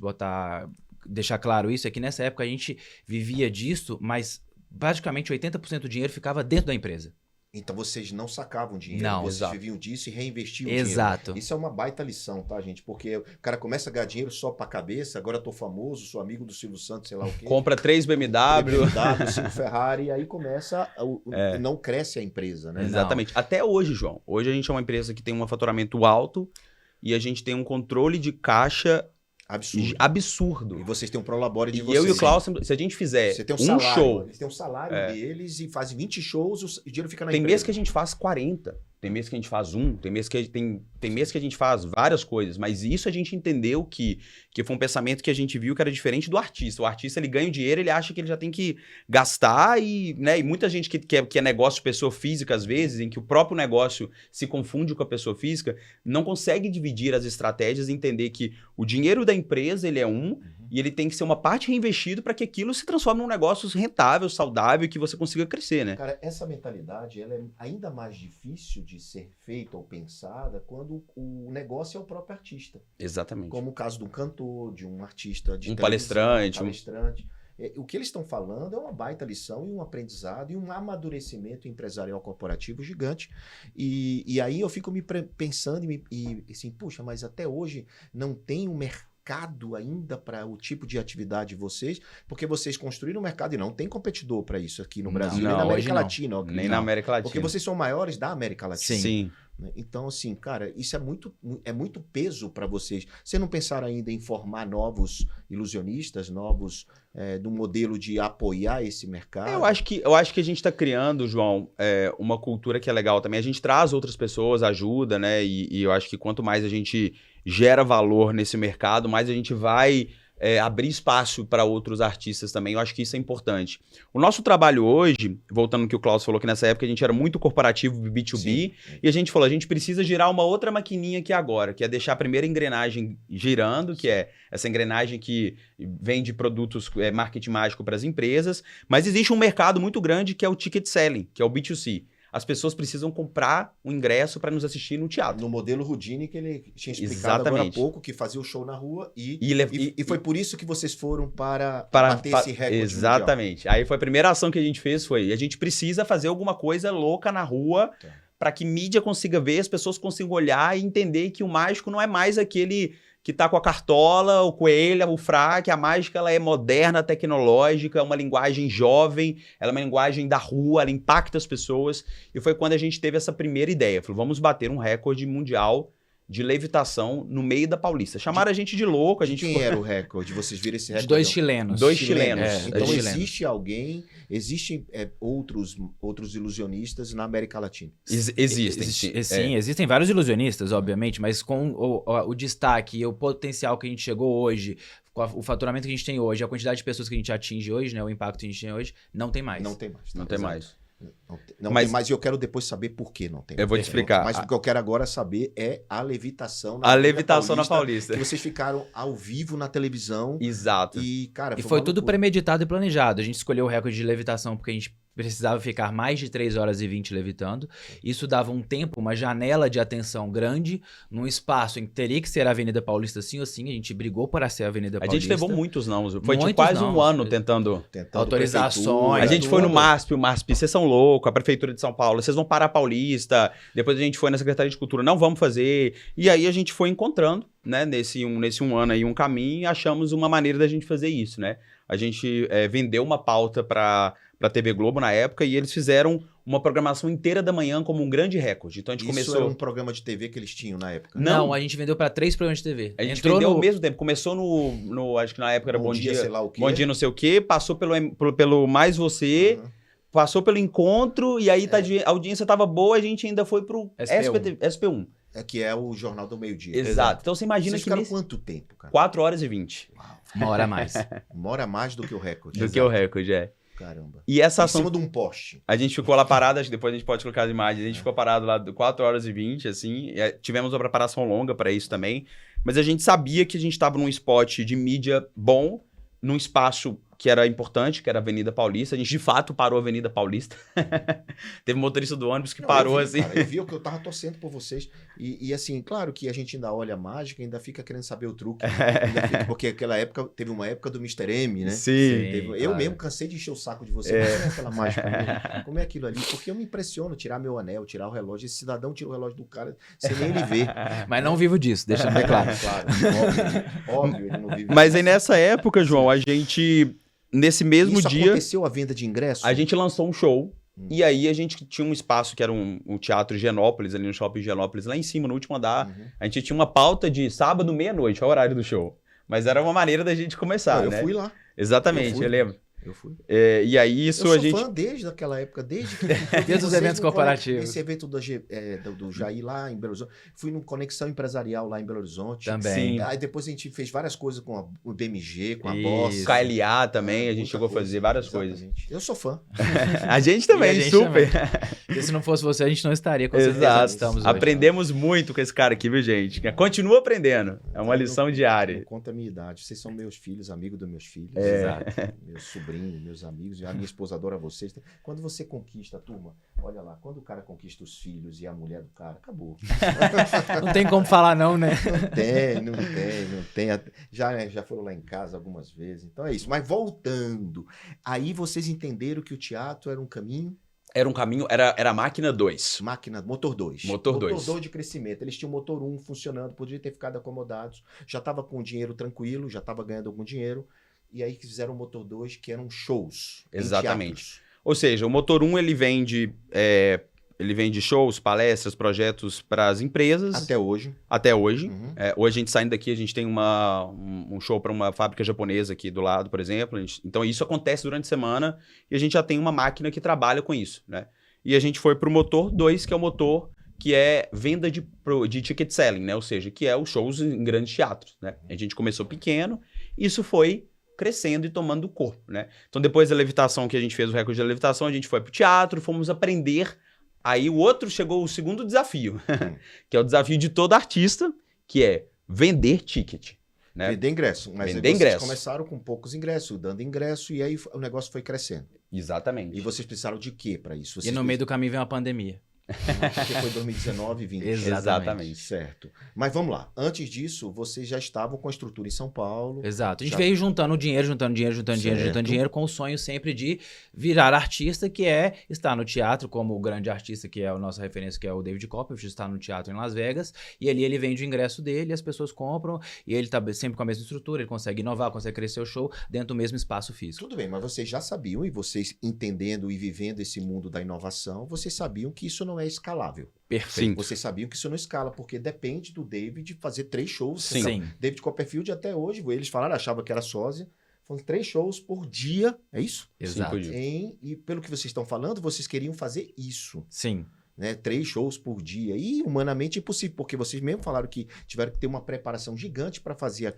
deixar claro isso, é que nessa época a gente vivia disso, mas praticamente 80% do dinheiro ficava dentro da empresa. Então vocês não sacavam dinheiro, vocês viviam disso e reinvestiam Exato. dinheiro. Isso é uma baita lição, tá, gente? Porque o cara começa a ganhar dinheiro só pra cabeça, agora eu tô famoso, sou amigo do Silvio Santos, sei lá o quê. Compra 3 BMW. 5 Ferrari, e aí começa, não cresce a empresa, né? Exatamente. Não. Até hoje, João. Hoje a gente é uma empresa que tem um faturamento alto e a gente tem um controle de caixa absurdo. E vocês têm um prolabore de vocês. Eu e o Klaus, se a gente fizer show... Eles têm um salário deles e fazem 20 shows, o dinheiro fica na empresa. Tem mês que a gente faz 40. Tem mês que a gente faz tem mês que a gente faz várias coisas, mas isso a gente entendeu que foi um pensamento que a gente viu que era diferente do artista. O artista, ele ganha o dinheiro, ele acha que ele já tem que gastar e muita gente que é negócio de pessoa física, às vezes, em que o próprio negócio se confunde com a pessoa física, não consegue dividir as estratégias e entender que o dinheiro da empresa, ele é e ele tem que ser uma parte reinvestido para que aquilo se transforme num negócio rentável, saudável e que você consiga crescer, né? Cara, essa mentalidade, ela é ainda mais difícil de ser feita ou pensada quando o negócio é o próprio artista. Exatamente. Como o caso de um cantor, de um artista, de palestrante. o que eles estão falando é uma baita lição e um aprendizado e um amadurecimento empresarial corporativo gigante. E aí eu fico pensando e assim, puxa, mas até hoje não tem um mercado ainda para o tipo de atividade de vocês, porque vocês construíram um mercado e não tem competidor para isso aqui no Brasil, nem na América Latina. Nem na América Latina. Porque vocês são maiores da América Latina. Sim. Então, assim, cara, isso é muito peso para vocês. Vocês não pensaram ainda em formar novos ilusionistas, do modelo de apoiar esse mercado? Eu acho que a gente está criando, João, uma cultura que é legal também. A gente traz outras pessoas, ajuda, né? E eu acho que quanto mais a gente gera valor nesse mercado, mais a gente vai abrir espaço para outros artistas também. Eu acho que isso é importante. O nosso trabalho hoje, voltando no que o Klaus falou, que nessa época a gente era muito corporativo, B2B, Sim. E a gente falou, a gente precisa girar uma outra maquininha aqui agora, que é deixar a primeira engrenagem girando, que é essa engrenagem que vende produtos, marketing mágico para as empresas, mas existe um mercado muito grande que é o ticket selling, que é o B2C. As pessoas precisam comprar um ingresso para nos assistir no teatro. No modelo Houdini que ele tinha explicado agora há pouco, que fazia o show na rua e foi por isso que vocês foram para bater esse recorde Exatamente. mundial. Aí foi a primeira ação que a gente fez, a gente precisa fazer alguma coisa louca na rua para que mídia consiga ver, as pessoas consigam olhar e entender que o mágico não é mais aquele que tá com a cartola, o coelho, o fraque. A mágica ela é moderna, tecnológica, é uma linguagem jovem, ela é uma linguagem da rua, ela impacta as pessoas. E foi quando a gente teve essa primeira ideia. Falou, vamos bater um recorde mundial de levitação no meio da Paulista. Chamaram a gente de louco. Quem era o recorde? Vocês viram esse recorde? De 2 chilenos. 2 chilenos. Então existem outros ilusionistas na América Latina? Existem. Sim, existem vários ilusionistas, obviamente, mas com o destaque e o potencial que a gente chegou hoje, com o faturamento que a gente tem hoje, a quantidade de pessoas que a gente atinge hoje, né, o impacto que a gente tem hoje, não tem mais. Não tem mais. Não tem mais. Mas eu quero depois saber por que não tem. Eu vou te explicar. Mas o que eu quero agora saber é a levitação na Paulista. Que vocês ficaram ao vivo na televisão. Exato. E foi tudo premeditado e planejado. A gente escolheu o recorde de levitação porque a gente precisava ficar mais de 3 horas e 20 levitando. Isso dava um tempo, uma janela de atenção grande, num espaço em que teria que ser a Avenida Paulista sim ou sim. A gente brigou para ser a Avenida Paulista. A gente levou muitos não. Foi quase um ano tentando autorizações. A gente foi no MASP, vocês são loucos, a Prefeitura de São Paulo, vocês vão parar a Paulista. Depois a gente foi na Secretaria de Cultura, não vamos fazer. E aí a gente foi encontrando, né, nesse um ano aí, um caminho, e achamos uma maneira da gente fazer isso, né? A gente vendeu uma pauta para a TV Globo na época e eles fizeram uma programação inteira da manhã como um grande recorde. Então a gente começou... Isso era um programa de TV que eles tinham na época? Não, a gente vendeu para 3 programas de TV. A gente vendeu ao mesmo tempo. Começou no acho que na época era Bom Dia, sei lá o quê. Bom Dia não sei o quê, passou pelo Mais Você... Passou pelo Encontro e aí a audiência tava boa, a gente ainda foi pro SP1. Que é o Jornal do Meio-Dia. Exato. Então você imagina Vocês ficaram quanto tempo, cara? 4 horas e 20. Uau. 1 hora a mais. 1 hora a mais do que o recorde. Que o recorde, Caramba. E essa ação... Em cima de um poste. A gente ficou lá parado, acho que depois a gente pode colocar as imagens. A gente ficou parado lá 4 horas e 20, assim. Tivemos uma preparação longa para isso também. Mas a gente sabia que a gente estava num spot de mídia bom, num espaço que era importante, que era a Avenida Paulista. A gente, de fato, parou a Avenida Paulista. Teve um motorista do ônibus que parou, assim. Cara, eu vi que eu tava torcendo por vocês. E assim, claro que a gente ainda olha a mágica, ainda fica querendo saber o truque. Porque aquela época, teve uma época do Mr. M, né? Sim. Eu mesmo cansei de encher o saco de vocês. Como é aquela mágica? Como é aquilo ali? Porque eu me impressiono tirar meu anel, tirar o relógio. Esse cidadão tira o relógio do cara sem nem ele ver. Mas não vivo disso, deixa bem claro. Óbvio, ele não vive. Mas aí nessa época, João, a gente... Nesse mesmo dia... aconteceu a venda de ingressos? A gente lançou um show. E aí a gente tinha um espaço que era um teatro Higienópolis, ali no shopping Higienópolis, lá em cima, no último andar. A gente tinha uma pauta de sábado, meia-noite, é o horário do show. Mas era uma maneira da gente começar, né? Eu fui lá. Exatamente, eu lembro. Eu fui. E aí isso a gente... Eu sou fã desde aquela época, desde os eventos corporativos. Esse evento do Jair lá em Belo Horizonte. Fui no Conexão Empresarial lá em Belo Horizonte. Também. Sim. Aí depois a gente fez várias coisas com o BMG, com a Boss. KLA também, a gente chegou a fazer várias coisas. Eu sou fã. A gente também, super. E se não fosse você, a gente não estaria com certeza. Exato. Estamos Aprendemos muito com esse cara aqui, viu, gente? Continua aprendendo. É uma lição diária. Não conta a minha idade. Vocês são meus filhos, amigos dos meus filhos. Exato. Meus sobrinhos. sobrinhos, meus amigos, a minha esposa adora vocês. Quando você conquista a turma, olha lá, quando o cara conquista os filhos e a mulher do cara, acabou. Não tem como falar não, né? Não tem. Já foram lá em casa algumas vezes, então é isso. Mas voltando, aí vocês entenderam que o teatro era um caminho? Era um caminho, era máquina 2. Motor 2. Motor 2. Motor 2 de crescimento. Eles tinham motor 1 funcionando, poderiam ter ficado acomodados, já estava com o dinheiro tranquilo, já estava ganhando algum dinheiro, e aí fizeram o motor 2, que eram shows. Exatamente. Ou seja, o motor 1 ele vende shows, palestras, projetos para as empresas. Até hoje. Uhum. Hoje a gente saindo daqui, a gente tem um show para uma fábrica japonesa aqui do lado, por exemplo. Então isso acontece durante a semana e a gente já tem uma máquina que trabalha com isso, né? E a gente foi para o motor 2, que é o motor que é venda de ticket selling, né? Ou seja, que é os shows em grandes teatros, né? A gente começou pequeno, isso foi crescendo e tomando corpo, né? Então depois da levitação, que a gente fez o recorde da levitação, a gente foi para o teatro, fomos aprender. Aí chegou o segundo desafio, que é o desafio de todo artista, que é vender ticket. Né? Vender ingresso. Mas vender aí vocês ingresso. começaram com poucos ingressos, dando ingresso, e aí o negócio foi crescendo. Exatamente. E vocês precisaram de quê para isso? E no meio do caminho veio uma pandemia. Porque foi 2019 e 2020. Exatamente. Certo. Mas vamos lá. Antes disso, vocês já estavam com a estrutura em São Paulo. Exato. A gente veio juntando dinheiro com o sonho sempre de virar artista, que é estar no teatro, como o grande artista, que é a nossa referência, que é o David Copperfield, está no teatro em Las Vegas, e ali ele vende o ingresso dele, as pessoas compram, e ele está sempre com a mesma estrutura, ele consegue inovar, consegue crescer o show dentro do mesmo espaço físico. Tudo bem, mas vocês já sabiam, e vocês entendendo e vivendo esse mundo da inovação, vocês sabiam que isso não é escalável. Perfeito. Vocês sabiam que isso não escala, porque depende do David fazer 3 shows. Sim. Então, David Copperfield até hoje, eles falaram, achava que era sósia, foram 3 shows por dia, é isso? Exato. E pelo que vocês estão falando, vocês queriam fazer isso. Sim. Né, 3 shows por dia. E humanamente impossível, porque vocês mesmo falaram que tiveram que ter uma preparação gigante para fazer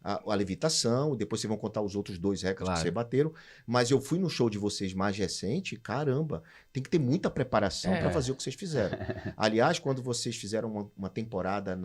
a levitação, depois vocês vão contar os outros 2 recordes que vocês bateram. Mas eu fui no show de vocês mais recente, caramba, tem que ter muita preparação para fazer o que vocês fizeram. Aliás, quando vocês fizeram uma temporada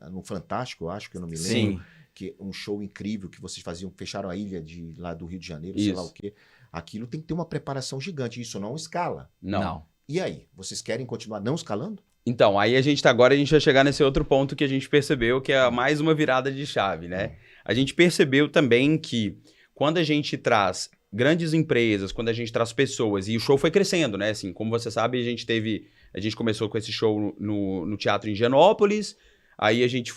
no Fantástico, eu acho que eu não me lembro, que um show incrível que vocês faziam, fecharam a ilha lá do Rio de Janeiro, sei lá o quê. Aquilo tem que ter uma preparação gigante. Isso não escala. Não. E aí, vocês querem continuar não escalando? Então, aí a gente vai chegar nesse outro ponto que a gente percebeu, que é mais uma virada de chave, né? A gente percebeu também que quando a gente traz grandes empresas, quando a gente traz pessoas, e o show foi crescendo, né? Assim, como você sabe, a gente começou com esse show no Teatro em Higienópolis, aí a gente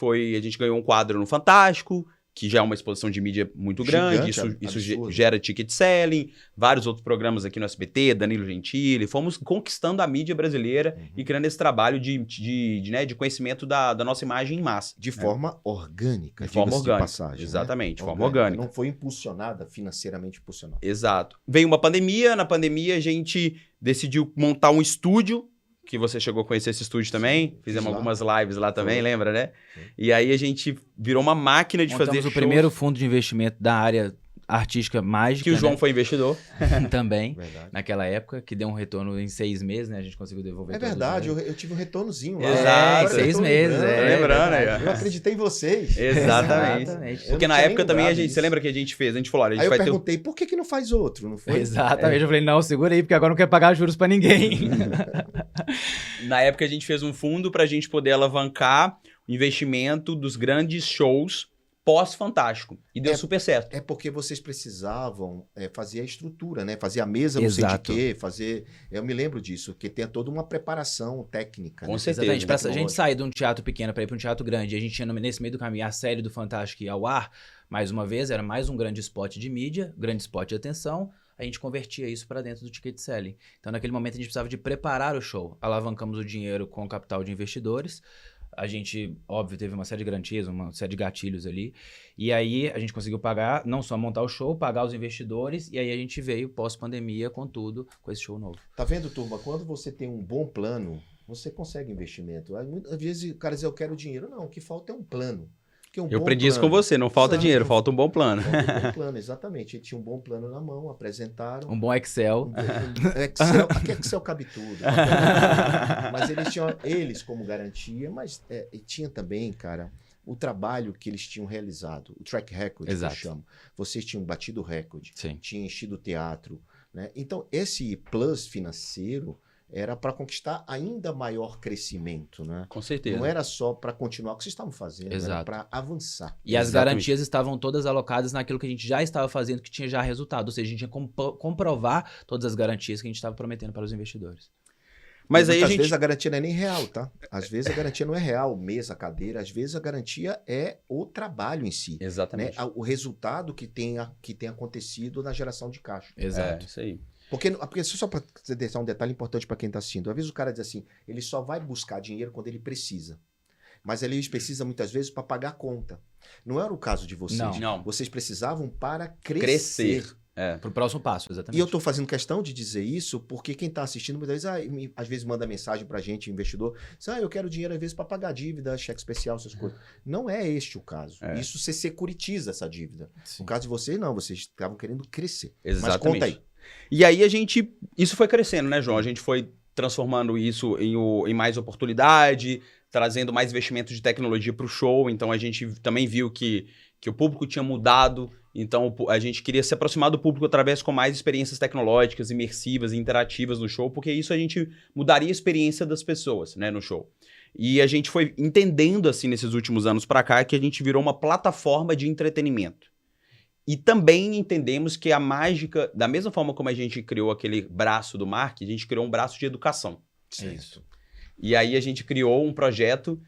ganhou um quadro no Fantástico, que já é uma exposição de mídia muito grande, isso gera ticket selling, vários outros programas aqui no SBT, Danilo Gentili, fomos conquistando a mídia brasileira e criando esse trabalho de conhecimento da nossa imagem em massa. De forma orgânica, de forma orgânica, passagem, exatamente, de né? forma orgânica. Não foi impulsionada, financeiramente impulsionada. Exato. Veio uma pandemia, na pandemia a gente decidiu montar um estúdio, que você chegou a conhecer esse estúdio também. Fizemos algumas lives lá também, lembra, né? Sim. E aí a gente virou uma máquina de fazer shows. Montamos o primeiro fundo de investimento da área artística mágica. Que o João foi investidor. Também, naquela época, que deu um retorno em 6 meses, né? A gente conseguiu devolver todos. É verdade, eu tive um retornozinho lá. Exato, 6 meses. Lembrando aí. Eu acreditei em vocês. Exatamente. Porque na época também, você lembra que a gente fez? A gente falou, olha, a gente aí eu perguntei, por que não faz outro? Não foi? Exatamente. Eu falei, não, segura aí, porque agora não quer pagar juros pra ninguém. Na época a gente fez um fundo pra gente poder alavancar o investimento dos grandes shows pós-Fantástico. E deu super certo. É porque vocês precisavam fazer a estrutura, né? Fazer a mesa, não sei de quê, fazer... Eu me lembro disso, que tem toda uma preparação técnica. Com certeza. Exatamente. Pra a gente sair de um teatro pequeno para ir para um teatro grande, a gente tinha nesse meio do caminho a série do Fantástico ir ao ar, mais uma vez, era mais um grande spot de mídia, grande spot de atenção, a gente convertia isso para dentro do ticket selling. Então, naquele momento, a gente precisava de preparar o show. Alavancamos o dinheiro com o capital de investidores. A gente, óbvio, teve uma série de garantias, uma série de gatilhos ali. E aí, a gente conseguiu pagar, não só montar o show, pagar os investidores. E aí, a gente veio pós-pandemia com tudo, com esse show novo. Tá vendo, turma? Quando você tem um bom plano, você consegue investimento. Às vezes, o cara diz, eu quero dinheiro. Não, o que falta é um plano. Eu aprendi isso com você, não falta dinheiro, falta um bom plano. Falta um bom plano, exatamente. Ele tinha um bom plano na mão, apresentaram. Um bom Excel. Aqui Excel cabe tudo. Mas eles tinham eles como garantia, mas tinha também, cara, o trabalho que eles tinham realizado, o track record, que eu chamo. Vocês tinham batido o recorde, tinham enchido o teatro, né? Então, esse plus financeiro era para conquistar ainda maior crescimento, né? Com certeza. Não era só para continuar o que vocês estavam fazendo, era para avançar. E as garantias estavam todas alocadas naquilo que a gente já estava fazendo, que tinha já resultado. Ou seja, a gente tinha que comprovar todas as garantias que a gente estava prometendo para os investidores. Mas aí às vezes a garantia não é nem real, tá? Às vezes a garantia não é real, mesa, cadeira. Às vezes a garantia é o trabalho em si. Exatamente. Né? O resultado que tem acontecido na geração de caixa. Exato. Isso aí. Porque só para você deixar um detalhe importante para quem está assistindo. Às vezes o cara diz assim, ele só vai buscar dinheiro quando ele precisa. Mas ele precisa muitas vezes para pagar a conta. Não era o caso de vocês. Não. Vocês precisavam para crescer. Para o próximo passo, exatamente. E eu estou fazendo questão de dizer isso porque quem está assistindo muitas vezes, às vezes manda mensagem para a gente, investidor, diz, eu quero dinheiro às vezes para pagar dívida, cheque especial, essas coisas. Não é este o caso. Isso você securitiza essa dívida. Sim. No caso de vocês, não. Vocês estavam querendo crescer. Exatamente. Mas conta aí. E aí isso foi crescendo, né, João? A gente foi transformando isso em mais oportunidade, trazendo mais investimento de tecnologia para o show. Então a gente também viu que o público tinha mudado. Então a gente queria se aproximar do público através com mais experiências tecnológicas, imersivas e interativas no show, porque isso a gente mudaria a experiência das pessoas, né, no show. E a gente foi entendendo, assim, nesses últimos anos para cá, que a gente virou uma plataforma de entretenimento. E também entendemos que a mágica, da mesma forma como a gente criou aquele braço do marketing, a gente criou um braço de educação. Isso. E aí a gente criou um projeto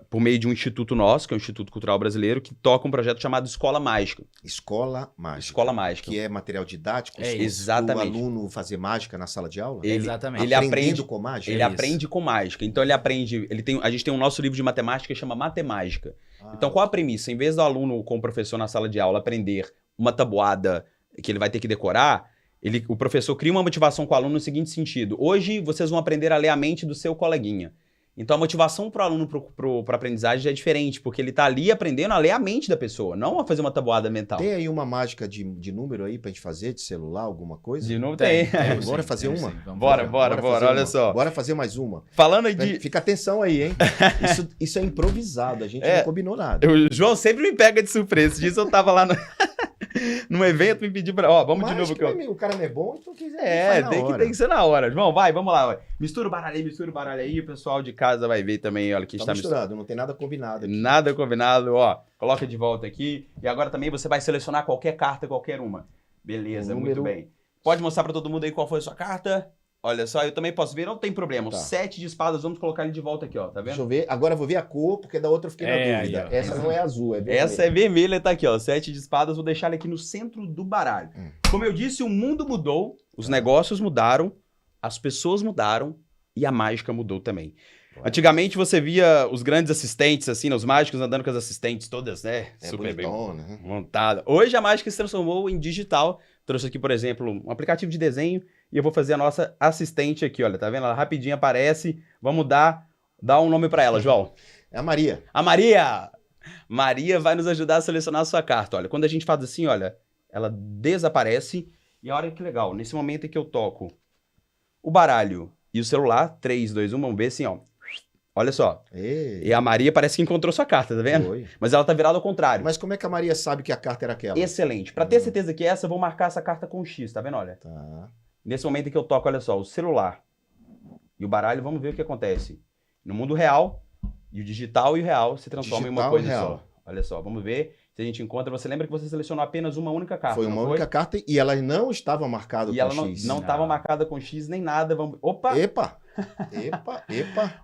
por meio de um instituto nosso, que é o Instituto Cultural Brasileiro, que toca um projeto chamado Escola Mágica. Escola Mágica. Escola Mágica. Que é material didático? Exatamente. O aluno fazer mágica na sala de aula? Exatamente. Ele aprende com mágica? Ele aprende com mágica. Então ele aprende... A gente tem um nosso livro de matemática que chama Matemágica. Então qual a premissa? Em vez do aluno com o professor na sala de aula aprender uma tabuada que ele vai ter que decorar, o professor cria uma motivação com o aluno no seguinte sentido. Hoje vocês vão aprender a ler a mente do seu coleguinha. Então a motivação para o aluno para aprendizagem já é diferente, porque ele está ali aprendendo a ler a mente da pessoa, não a fazer uma tabuada mental. Tem aí uma mágica de número aí pra gente fazer, de celular, alguma coisa? De número tem. Bora fazer uma? Bora, olha só. Bora fazer mais uma. Falando aí de... Fica atenção aí, hein? Isso é improvisado, a gente não combinou nada. O João sempre me pega de surpresa. Esse dia eu tava lá num evento, me pediu pra... vamos de novo. O cara não é bom, então quiser. Tem que ser na hora. João, vamos lá. Mistura o baralho aí, o pessoal de casa vai ver também, olha, que está misturado, não tem nada combinado aqui. Nada combinado, coloca de volta aqui. E agora também você vai selecionar qualquer carta, qualquer uma. Beleza, muito bem. Pode mostrar pra todo mundo aí qual foi a sua carta? Olha só, eu também posso ver, não tem problema. 7 de espadas, vamos colocar ele de volta aqui, tá vendo? Deixa eu ver, agora eu vou ver a cor, porque da outra eu fiquei na dúvida. Aí, essa não é azul, é vermelha. Essa é vermelha, tá aqui, 7 de espadas, vou deixar ele aqui no centro do baralho. Como eu disse, o mundo mudou, os negócios mudaram, as pessoas mudaram e a mágica mudou também. Antigamente você via os grandes assistentes, assim, os mágicos andando com as assistentes todas, né? Super bem montada. Hoje a mágica se transformou em digital. Trouxe aqui, por exemplo, um aplicativo de desenho e eu vou fazer a nossa assistente aqui, olha, tá vendo? Ela rapidinho aparece. Vamos dar um nome pra ela, João. É a Maria. A Maria! Maria vai nos ajudar a selecionar a sua carta. Olha, quando a gente faz assim, olha, ela desaparece e olha que legal. Nesse momento em que eu toco o baralho e o celular, 3, 2, 1, vamos ver assim, olha só. E a Maria parece que encontrou sua carta, tá vendo? Foi. Mas ela tá virada ao contrário. Mas como é que a Maria sabe que a carta era aquela? Excelente. Pra ter certeza que essa, eu vou marcar essa carta com um X, tá vendo? Olha. Tá. Nesse momento em que eu toco, olha só, o celular e o baralho, vamos ver o que acontece. No mundo real, e o digital e o real se transformam em uma coisa só. Olha só, vamos ver se a gente encontra. Você lembra que você selecionou apenas uma única carta? Foi uma única carta e ela não estava marcada com X. E ela não estava marcada com X nem nada. Opa! Epa!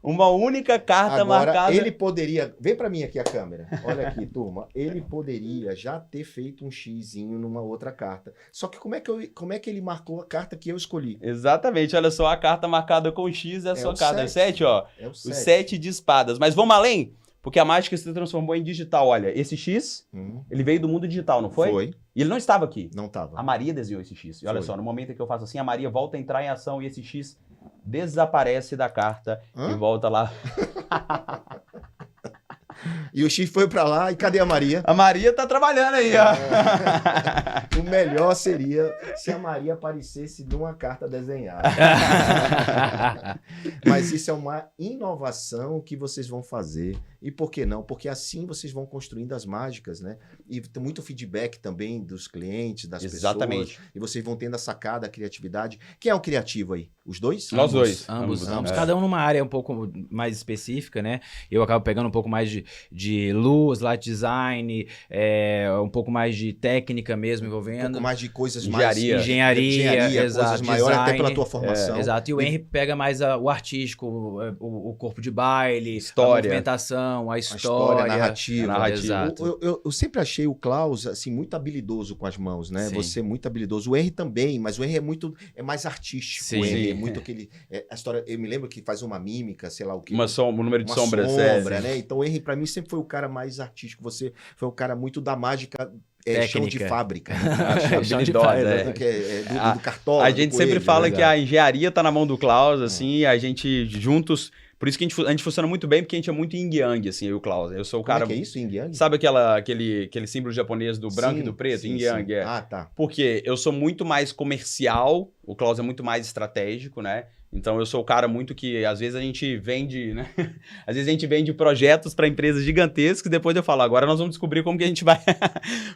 Uma única carta agora, marcada. Ele poderia... Vem pra mim aqui a câmera. Olha aqui, turma. Ele poderia já ter feito um xizinho numa outra carta. Só que como é que ele marcou a carta que eu escolhi? Exatamente. Olha só, a carta marcada com X é a sua carta. É 7, ó. É o 7. O 7 de espadas. Mas vamos além? Porque a mágica se transformou em digital. Olha, esse X, ele veio do mundo digital, não foi? Foi. E ele não estava aqui. Não estava. A Maria desenhou esse X. E olha só, no momento em que eu faço assim, a Maria volta a entrar em ação e esse X desaparece da carta e volta lá. E o X foi pra lá, e cadê a Maria? A Maria tá trabalhando aí, ó. O melhor seria se a Maria aparecesse numa carta desenhada. Mas isso é uma inovação que vocês vão fazer. E por que não? Porque assim vocês vão construindo as mágicas, né? E tem muito feedback também dos clientes, das Exatamente. pessoas. E vocês vão tendo a sacada, a criatividade. Quem é o criativo aí? Os dois? Nós dois. Ambos. Cada um numa área um pouco mais específica, né? Eu acabo pegando um pouco mais de luz, light design, um pouco mais de técnica mesmo envolvendo. Um pouco mais de coisas engenharia, exato, coisas maiores, até pela tua formação. Exato. E o Henry pega mais o artístico, o corpo de baile, história, a movimentação, a história, a narrativa. Exato. Eu sempre achei o Klaus assim, muito habilidoso com as mãos, né? Sim. Você é muito habilidoso. O Henry também, mas o Henry é mais artístico. Sim. O Henry é muito aquele... a história, eu me lembro que faz uma mímica, sei lá o que. Um número de sombras. Né? Então o Henry, pra mim, sempre foi o cara mais artístico. Você foi o cara muito da mágica... chão de fábrica. Chão de fábrica. Do cartório. A gente sempre fala que a engenharia tá na mão do Klaus, assim, e a gente juntos... Por isso que a gente funciona muito bem, porque a gente é muito yin-yang, assim, eu e o Klaus. Eu sou o cara... Como é que é isso, yin-yang? Sabe aquele símbolo japonês do branco e do preto? Yin-yang, Ah, tá. Porque eu sou muito mais comercial, o Klaus é muito mais estratégico, né? Então eu sou o cara muito que, às vezes a gente vende, né? Às vezes a gente vende projetos para empresas gigantescas e depois eu falo, agora nós vamos descobrir como que a gente vai...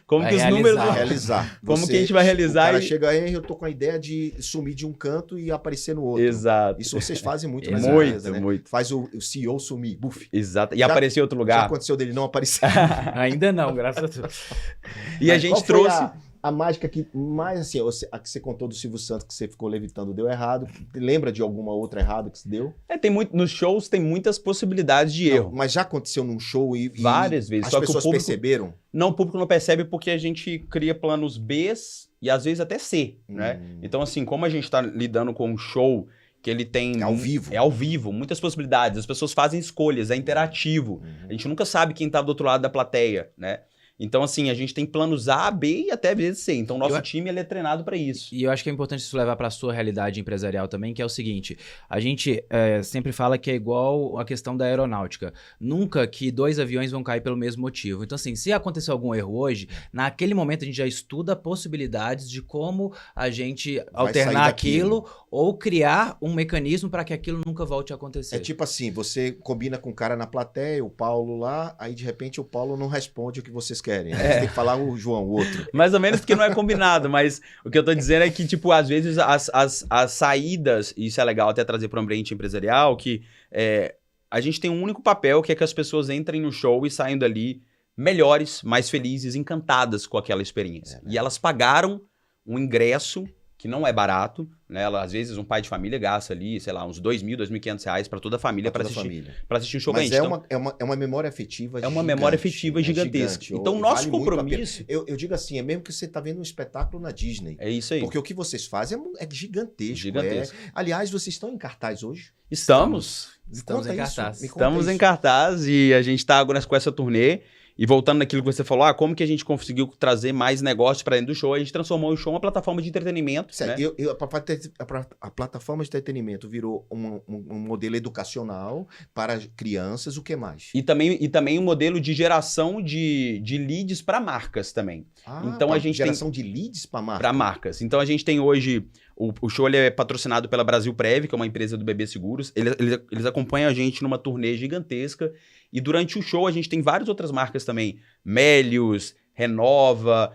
como que os números... Realizar. Como que a gente vai realizar... O cara chega aí, eu tô com a ideia de sumir de um canto e aparecer no outro. Exato. Isso vocês fazem muito nas empresas, empresas, né? Muito. Faz o CEO sumir, buf. Exato. E aparecer em outro lugar. Já aconteceu dele não aparecer. Ainda não, graças a Deus. E mas a gente trouxe... A mágica que mais, assim, a que você contou do Silvio Santos, que você ficou levitando, deu errado. Lembra de alguma outra errada que se deu? Nos shows tem muitas possibilidades de erro. Mas já aconteceu num show e várias vezes. As só pessoas que o público perceberam? Não, o público não percebe porque a gente cria planos B e às vezes até C, né? Então, assim, como a gente está lidando com um show que ele tem... É ao vivo. É ao vivo, muitas possibilidades. As pessoas fazem escolhas, é interativo. A gente nunca sabe quem tá do outro lado da plateia, né? Então, assim, a gente tem planos A, B e até vezes C. Então, o nosso time ele é treinado para isso. E eu acho que é importante isso levar para a sua realidade empresarial também, que é o seguinte, a gente sempre fala que é igual a questão da aeronáutica. Nunca que 2 aviões vão cair pelo mesmo motivo. Então, assim, se acontecer algum erro hoje, naquele momento a gente já estuda possibilidades de como a gente alternar aquilo ou criar um mecanismo para que aquilo nunca volte a acontecer. É tipo assim, você combina com o cara na plateia, o Paulo lá, aí de repente o Paulo não responde o que vocês querem. Você tem que falar o João, o outro. Mais ou menos porque não é combinado, mas o que eu tô dizendo é que, tipo, às vezes as saídas, e isso é legal até trazer para o ambiente empresarial, que a gente tem um único papel, que é que as pessoas entrem no show e saiam dali melhores, mais felizes, encantadas com aquela experiência. E elas pagaram um ingresso que não é barato, né? Às vezes um pai de família gasta ali, sei lá, uns R$2.000, R$2.500 para toda a família para assistir um show. Mas é uma memória afetiva gigante. É uma memória afetiva gigantesca. Gigante. Então, o nosso compromisso... Eu digo assim, é mesmo que você está vendo um espetáculo na Disney. É isso aí. Porque o que vocês fazem é gigantesco. Aliás, vocês estão em cartaz hoje? Estamos em cartaz. Estamos em cartaz e a gente está agora com essa turnê. E voltando naquilo que você falou, como que a gente conseguiu trazer mais negócios para dentro do show? A gente transformou o show em uma plataforma de entretenimento. Certo. Né? A plataforma de entretenimento virou um modelo educacional para crianças, o que mais? E também um modelo de geração de leads para marcas também. Então a gente geração de leads para marcas? Para marcas. Então a gente tem hoje... O show ele é patrocinado pela Brasil Prev, que é uma empresa do BB Seguros. Eles acompanham a gente numa turnê gigantesca. E durante o show a gente tem várias outras marcas também. Melius, Renova,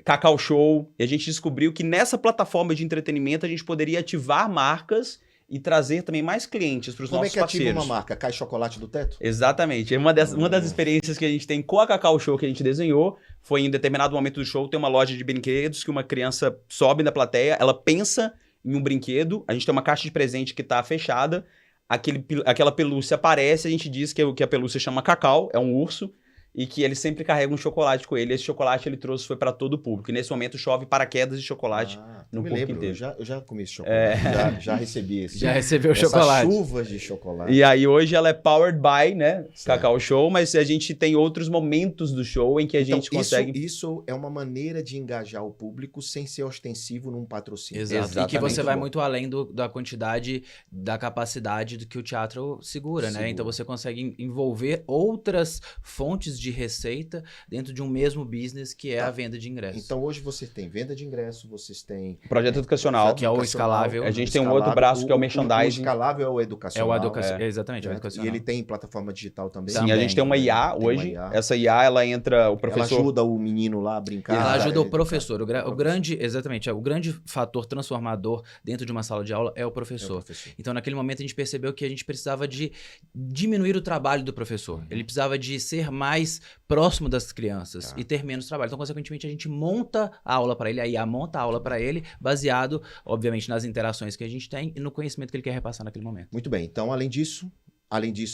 Cacau Show. E a gente descobriu que nessa plataforma de entretenimento a gente poderia ativar marcas e trazer também mais clientes para os nossos parceiros. Como é que ativa uma marca? Cai chocolate do teto? Exatamente. Uma das experiências que a gente tem com a Cacau Show que a gente desenhou foi em determinado momento do show ter uma loja de brinquedos que uma criança sobe na plateia, ela pensa em um brinquedo, a gente tem uma caixa de presente que está fechada, aquela pelúcia aparece, a gente diz que a pelúcia chama Cacau, é um urso, e que ele sempre carrega um chocolate com ele. Esse chocolate ele trouxe foi para todo o público. E nesse momento chove paraquedas de chocolate no público inteiro. Eu já comi esse chocolate. Já recebi esse. Já recebeu chocolate. Chuvas de chocolate. E aí hoje ela é powered by, né? Cacau Show, mas a gente tem outros momentos do show em que a gente consegue... Isso é uma maneira de engajar o público sem ser ostensivo num patrocínio. Exato. E que você vai muito além da quantidade, da capacidade do que o teatro segura, né? Então você consegue envolver outras fontes de de receita dentro de um mesmo business que é a venda de ingressos. Então hoje você tem venda de ingresso, vocês têm... Projeto educacional. Que é o escalável. A gente tem um outro braço que é o merchandising. O escalável é o educacional. Exatamente, é o educacional. E ele tem plataforma digital também. Sim, a gente tem uma IA hoje. Essa IA, ela entra, o professor... Ela ajuda o menino lá a brincar. Ela ajuda o professor. O grande fator transformador dentro de uma sala de aula é o professor. Então, naquele momento, a gente percebeu que a gente precisava de diminuir o trabalho do professor. Ele precisava de ser mais próximo das crianças e ter menos trabalho. Então, consequentemente, a gente monta a aula para ele, a IA monta a aula para ele, baseado, obviamente, nas interações que a gente tem e no conhecimento que ele quer repassar naquele momento. Muito bem. Então, além disso,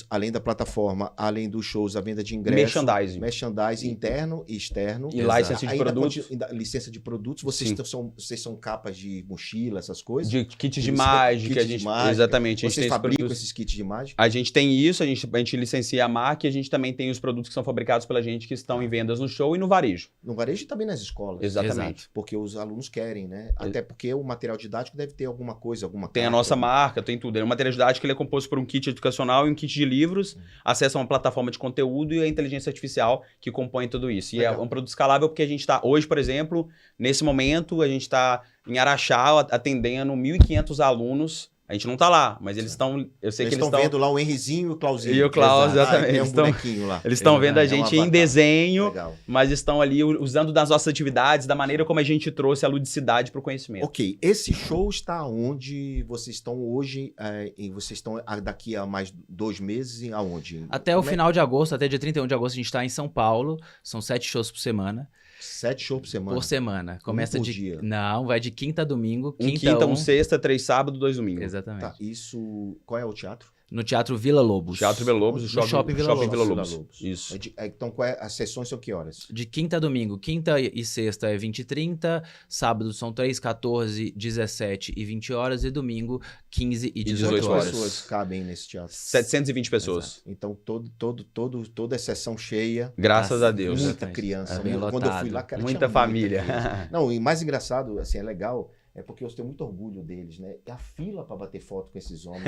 além da plataforma, além dos shows, a venda de ingressos, merchandising interno e externo. E licença de produtos. Licença de produtos. Vocês são capas de mochila, essas coisas? De kits de mágica. Exatamente. Vocês fabricam esses kits de mágica? A gente tem isso, a gente licencia a marca e a gente também tem os produtos que são fabricados pela gente que estão em vendas no show e no varejo. No varejo e também nas escolas. Exatamente. Porque os alunos querem, né? Até porque o material didático deve ter alguma coisa, Tem a nossa marca, tem tudo. O material didático ele é composto por um kit educacional e um kit de livros, acesso a uma plataforma de conteúdo e a inteligência artificial que compõe tudo isso. E é um produto escalável porque a gente está, hoje, por exemplo, nesse momento, a gente está em Araxá atendendo 1.500 alunos. A gente não tá lá, mas eles estão... Eu sei que eles estão vendo lá o Henrizinho e o Clauzinho. E o Klaus, exatamente. É um bonequinho lá. Eles estão vendo a gente em desenho, mas estão ali usando das nossas atividades, da maneira como a gente trouxe a ludicidade para o conhecimento. Ok. Esse show está onde vocês estão hoje? E vocês estão daqui a mais 2 meses? Aonde? Até o final de agosto, até dia 31 de agosto, a gente está em São Paulo. São 7 shows por semana. 7 shows por semana? Por semana. Começa por dia. Não, vai de quinta a domingo. Quinta, sexta, 3 sábados, 2 domingos. Exatamente. Tá, isso... Qual é o teatro? No Teatro Vila Lobos. Teatro Vila Lobos, no Shopping Vila Lobos. Isso. Então, as sessões são que horas? De quinta a domingo. Quinta e sexta é 20h30, sábado são 3, 14, 17 e 20 horas, e domingo 15 e 18 horas. Quantas pessoas cabem nesse teatro? 720 pessoas. Exato. Então, toda a sessão cheia. Graças a Deus. Muita criança. Quando eu fui lá, cara, muita família. Não, e mais engraçado, assim, é legal... É porque eu tenho muito orgulho deles, né? E a fila para bater foto com esses homens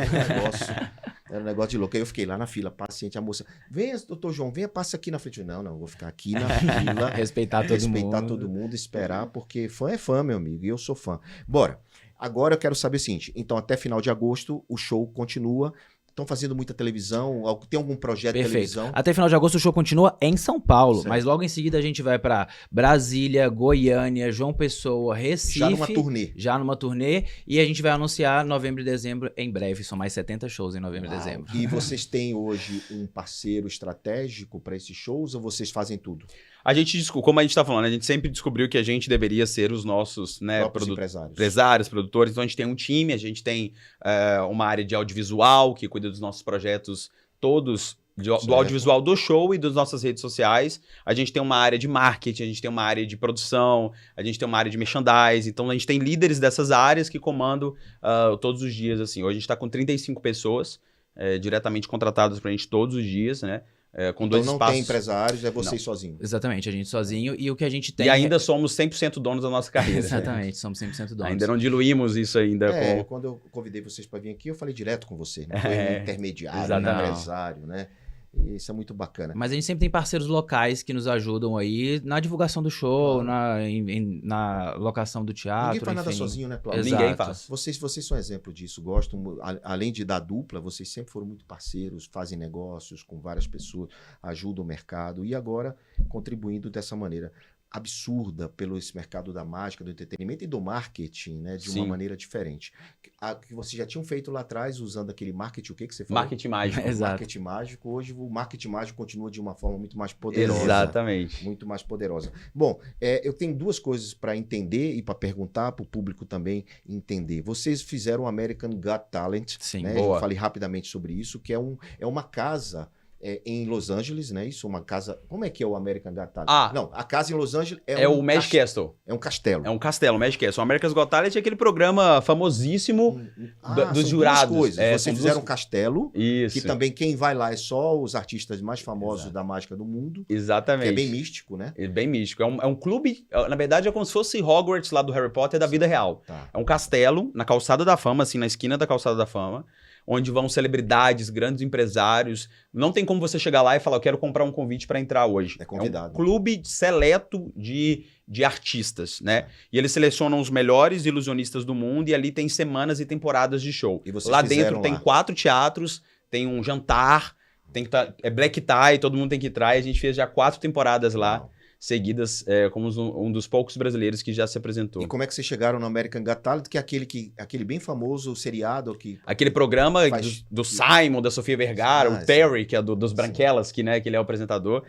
era um negócio de louco. Aí eu fiquei lá na fila, paciente, a moça, venha, doutor João, venha, passa aqui na frente. Não, vou ficar aqui na fila. Respeitar todo mundo, esperar, porque fã é fã, meu amigo, e eu sou fã. Bora. Agora eu quero saber o seguinte, então até final de agosto o show continua. Estão fazendo muita televisão? Tem algum projeto de televisão? Até final de agosto o show continua em São Paulo, certo. Mas logo em seguida a gente vai para Brasília, Goiânia, João Pessoa, Recife. Já numa turnê. E a gente vai anunciar novembro e dezembro em breve. São mais 70 shows em novembro e dezembro. E vocês têm hoje um parceiro estratégico para esses shows ou vocês fazem tudo? A gente, como a gente está falando, a gente sempre descobriu que a gente deveria ser os nossos empresários, produtores. Então a gente tem um time, a gente tem uma área de audiovisual que cuida dos nossos projetos todos, do audiovisual do show e das nossas redes sociais. A gente tem uma área de marketing, a gente tem uma área de produção, a gente tem uma área de merchandising. Então a gente tem líderes dessas áreas que comandam todos os dias. Assim. Hoje a gente está com 35 pessoas diretamente contratadas para a gente todos os dias, né? Com então 2 não espaços. Tem empresários, é vocês sozinhos. Exatamente, a gente sozinho. E o que a gente tem... E ainda somos 100% donos da nossa carreira. Exatamente, somos 100% donos. Ainda não diluímos isso ainda. Quando eu convidei vocês para vir aqui, eu falei direto com você. Não foi um intermediário, empresário, né? Isso é muito bacana. Mas a gente sempre tem parceiros locais que nos ajudam aí na divulgação do show, na locação do teatro. Ninguém faz nada sozinho, né, Cláudio? Ninguém faz. Vocês são exemplo disso. Gostam, além de dar dupla, vocês sempre foram muito parceiros, fazem negócios com várias pessoas, ajudam o mercado e agora contribuindo dessa maneira absurda pelo esse mercado da mágica, do entretenimento e do marketing, né, de uma maneira diferente. Que vocês já tinham feito lá atrás, usando aquele marketing, o que você falou? Marketing mágico. Exato. Marketing mágico. Hoje o marketing mágico continua de uma forma muito mais poderosa. Exatamente. Muito mais poderosa. Bom, eu tenho 2 coisas para entender e para perguntar para o público também entender. Vocês fizeram o American Got Talent. Sim, né? boa. Eu falei rapidamente sobre isso, que é uma casa... em Los Angeles, né? Isso, uma casa... Como é que é o American Got Talent? Não, a casa em Los Angeles é o Magic Castle. É um castelo. É um castelo, o Magic Castle. O America's Got Talent é aquele programa famosíssimo dos jurados. Coisas. Vocês fizeram um castelo, isso. Que também quem vai lá é só os artistas mais famosos da mágica do mundo. Exatamente. Que é bem místico, né? É bem místico. É um clube, na verdade é como se fosse Hogwarts lá do Harry Potter da vida real. Tá. É um castelo na Calçada da Fama, assim, na esquina da Calçada da Fama, onde vão celebridades, grandes empresários. Não tem como você chegar lá e falar, eu quero comprar um convite para entrar hoje. É convidado. É um clube seleto de artistas, né? E eles selecionam os melhores ilusionistas do mundo e ali tem semanas e temporadas de show. E lá dentro tem 4 teatros, tem um jantar, é black tie, todo mundo tem que ir atrás. A gente fez já 4 temporadas lá, seguidas, como um dos poucos brasileiros que já se apresentou. E como é que vocês chegaram no American Got Talent, que é aquele bem famoso seriado que... Aquele programa do Simon, da Sofia Vergara, o Terry, que é dos Branquelas, que ele é o apresentador.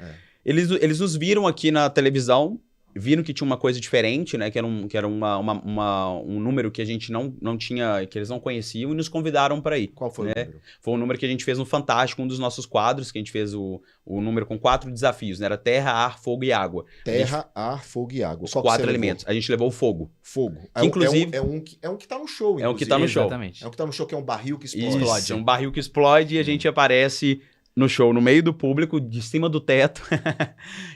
Eles nos viram aqui na televisão, viram que tinha uma coisa diferente, né? Que era um número que a gente não tinha, que eles não conheciam, e nos convidaram para ir. Qual foi o número? Foi um número que a gente fez no Fantástico, um dos nossos quadros, que a gente fez o número com 4 desafios, né? Era terra, ar, fogo e água. Terra, ar, fogo e água. Os 4 elementos. A gente levou o fogo. Fogo. Que, inclusive... É um que tá no show, É um que tá no show. Exatamente. É um que tá no show, que é um barril que explode. Isso, é um barril que explode e a gente aparece no show, no meio do público, de cima do teto.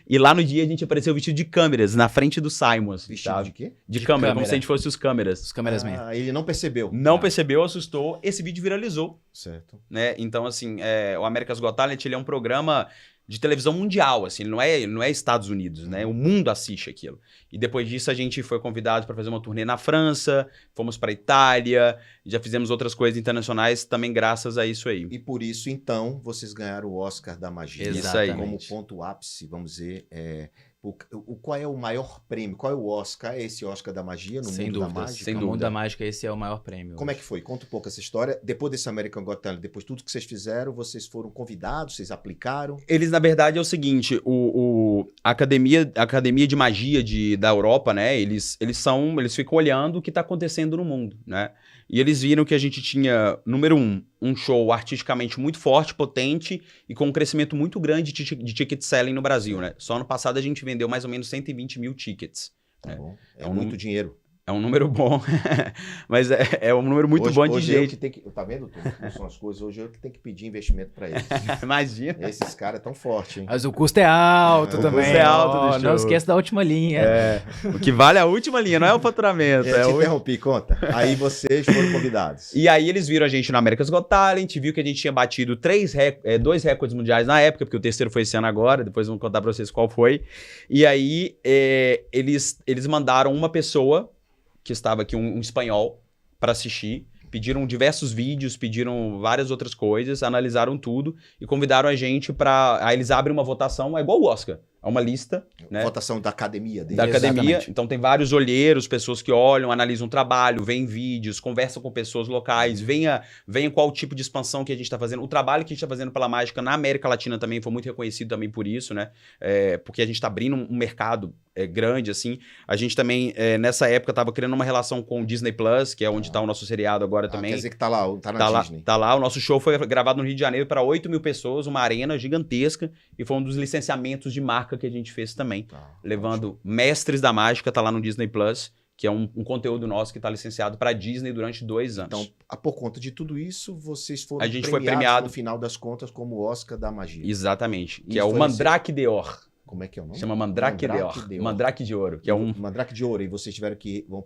E lá no dia a gente apareceu vestido de câmeras, na frente do Simons. Vestido sabe? de quê? De câmera, como se a gente fosse os câmeras. Os câmeras Ele não percebeu. Não percebeu, assustou. Esse vídeo viralizou. Certo. Né? Então, assim, o America's Got Talent, ele é um programa de televisão mundial, assim, ele não é Estados Unidos, né? O mundo assiste aquilo. E depois disso a gente foi convidado para fazer uma turnê na França, fomos para Itália, já fizemos outras coisas internacionais também graças a isso aí. E por isso, então, vocês ganharam o Oscar da Magia. Isso aí. Como ponto ápice, vamos dizer, qual é o maior prêmio? Qual é o Oscar? É esse Oscar da Magia no mundo da mágica? No mundo da mágica, esse é o maior prêmio. Como é que foi? Conta um pouco essa história. Depois desse American Got Talent, depois de tudo que vocês fizeram, vocês foram convidados, vocês aplicaram? Eles, na verdade, é o seguinte, a academia de magia da Europa, né? Eles ficam olhando o que está acontecendo no mundo, né? E eles viram que a gente tinha, número 1, um show artisticamente muito forte, potente e com um crescimento muito grande de ticket selling no Brasil, né? Só ano passado a gente vendeu mais ou menos 120 mil tickets. Tá né? bom. É muito dinheiro. É um número bom, mas é um número muito bom de gente. Tá vendo, Túlio? Como são as coisas? Hoje eu que tenho que pedir investimento para eles. Imagina. Esses caras tão fortes, hein? Mas o custo é alto também. O custo é alto do show. Não esqueça da última linha. O que vale é a última linha, não é o faturamento. Eu te interrompi, conta. Aí vocês foram convidados. E aí eles viram a gente no America's Got Talent, viu que a gente tinha batido 2 recordes mundiais na época, porque o terceiro foi esse ano agora, depois vamos contar para vocês qual foi. E aí eles mandaram uma pessoa que estava aqui, um espanhol, para assistir. Pediram diversos vídeos, pediram várias outras coisas, analisaram tudo e convidaram a gente para... Aí eles abrem uma votação, é igual o Oscar. É uma lista, né? Votação da academia deles. Da academia. Exatamente. Então tem vários olheiros, pessoas que olham, analisam o trabalho, veem vídeos, conversam com pessoas locais, veem qual tipo de expansão que a gente está fazendo. O trabalho que a gente está fazendo pela mágica na América Latina também foi muito reconhecido também por isso, né? Porque a gente está abrindo um mercado grande, assim. A gente também, nessa época, estava criando uma relação com o Disney Plus, que é onde está o nosso seriado agora também. Quer dizer que tá lá, tá na Disney. Tá lá. O nosso show foi gravado no Rio de Janeiro para 8 mil pessoas, uma arena gigantesca, e foi um dos licenciamentos de marca que a gente fez também. Levando mestres da mágica, tá lá no Disney Plus, que é um conteúdo nosso que está licenciado para Disney durante 2 anos. Então, por conta de tudo isso, vocês foram a gente foi premiado no final das contas como o Oscar da Magia. Exatamente. Que é o Mandrake d'Or. Como é que é o nome? Chama Mandrake d'Or. Mandrake de Ouro. Que é um... Mandrake de Ouro. E vocês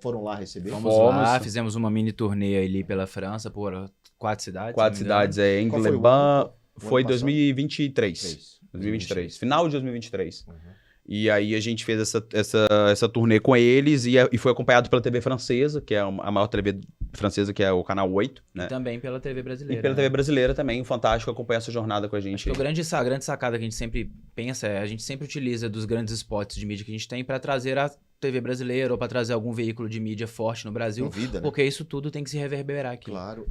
foram lá receber? Fomos lá, fizemos uma mini turnê ali pela França, por 4 cidades. 4 cidades, Engleban. Foi 2023. 2023. Final de 2023. Uhum. E aí a gente fez essa turnê com eles e foi acompanhado pela TV francesa, que é a maior TV francesa, que é o Canal 8, né? E também pela TV brasileira. E pela TV brasileira também, o Fantástico acompanha essa jornada com a gente. Acho que a grande sacada que a gente sempre pensa a gente sempre utiliza dos grandes spots de mídia que a gente tem para trazer a TV brasileira ou para trazer algum veículo de mídia forte no Brasil, vida, né? Porque isso tudo tem que se reverberar aqui. Claro,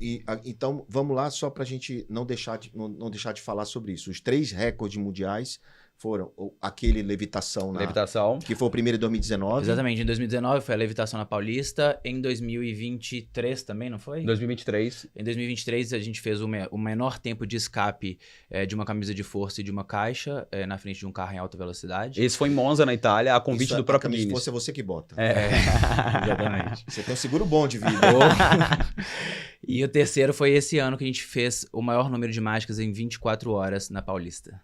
então vamos lá só para a gente não deixar de falar sobre isso. Os 3 recordes mundiais foram aquele Levitação, que foi o primeiro em 2019. Exatamente, em 2019 foi a Levitação na Paulista, em 2023 também, não foi? 2023. Em 2023 a gente fez o menor tempo de escape de uma camisa de força e de uma caixa na frente de um carro em alta velocidade. Esse foi em Monza, na Itália, a convite do próprio Guinness. A camisa de força é você que bota. Exatamente. Você tem um seguro bom de vida. E o terceiro foi esse ano que a gente fez o maior número de mágicas em 24 horas na Paulista.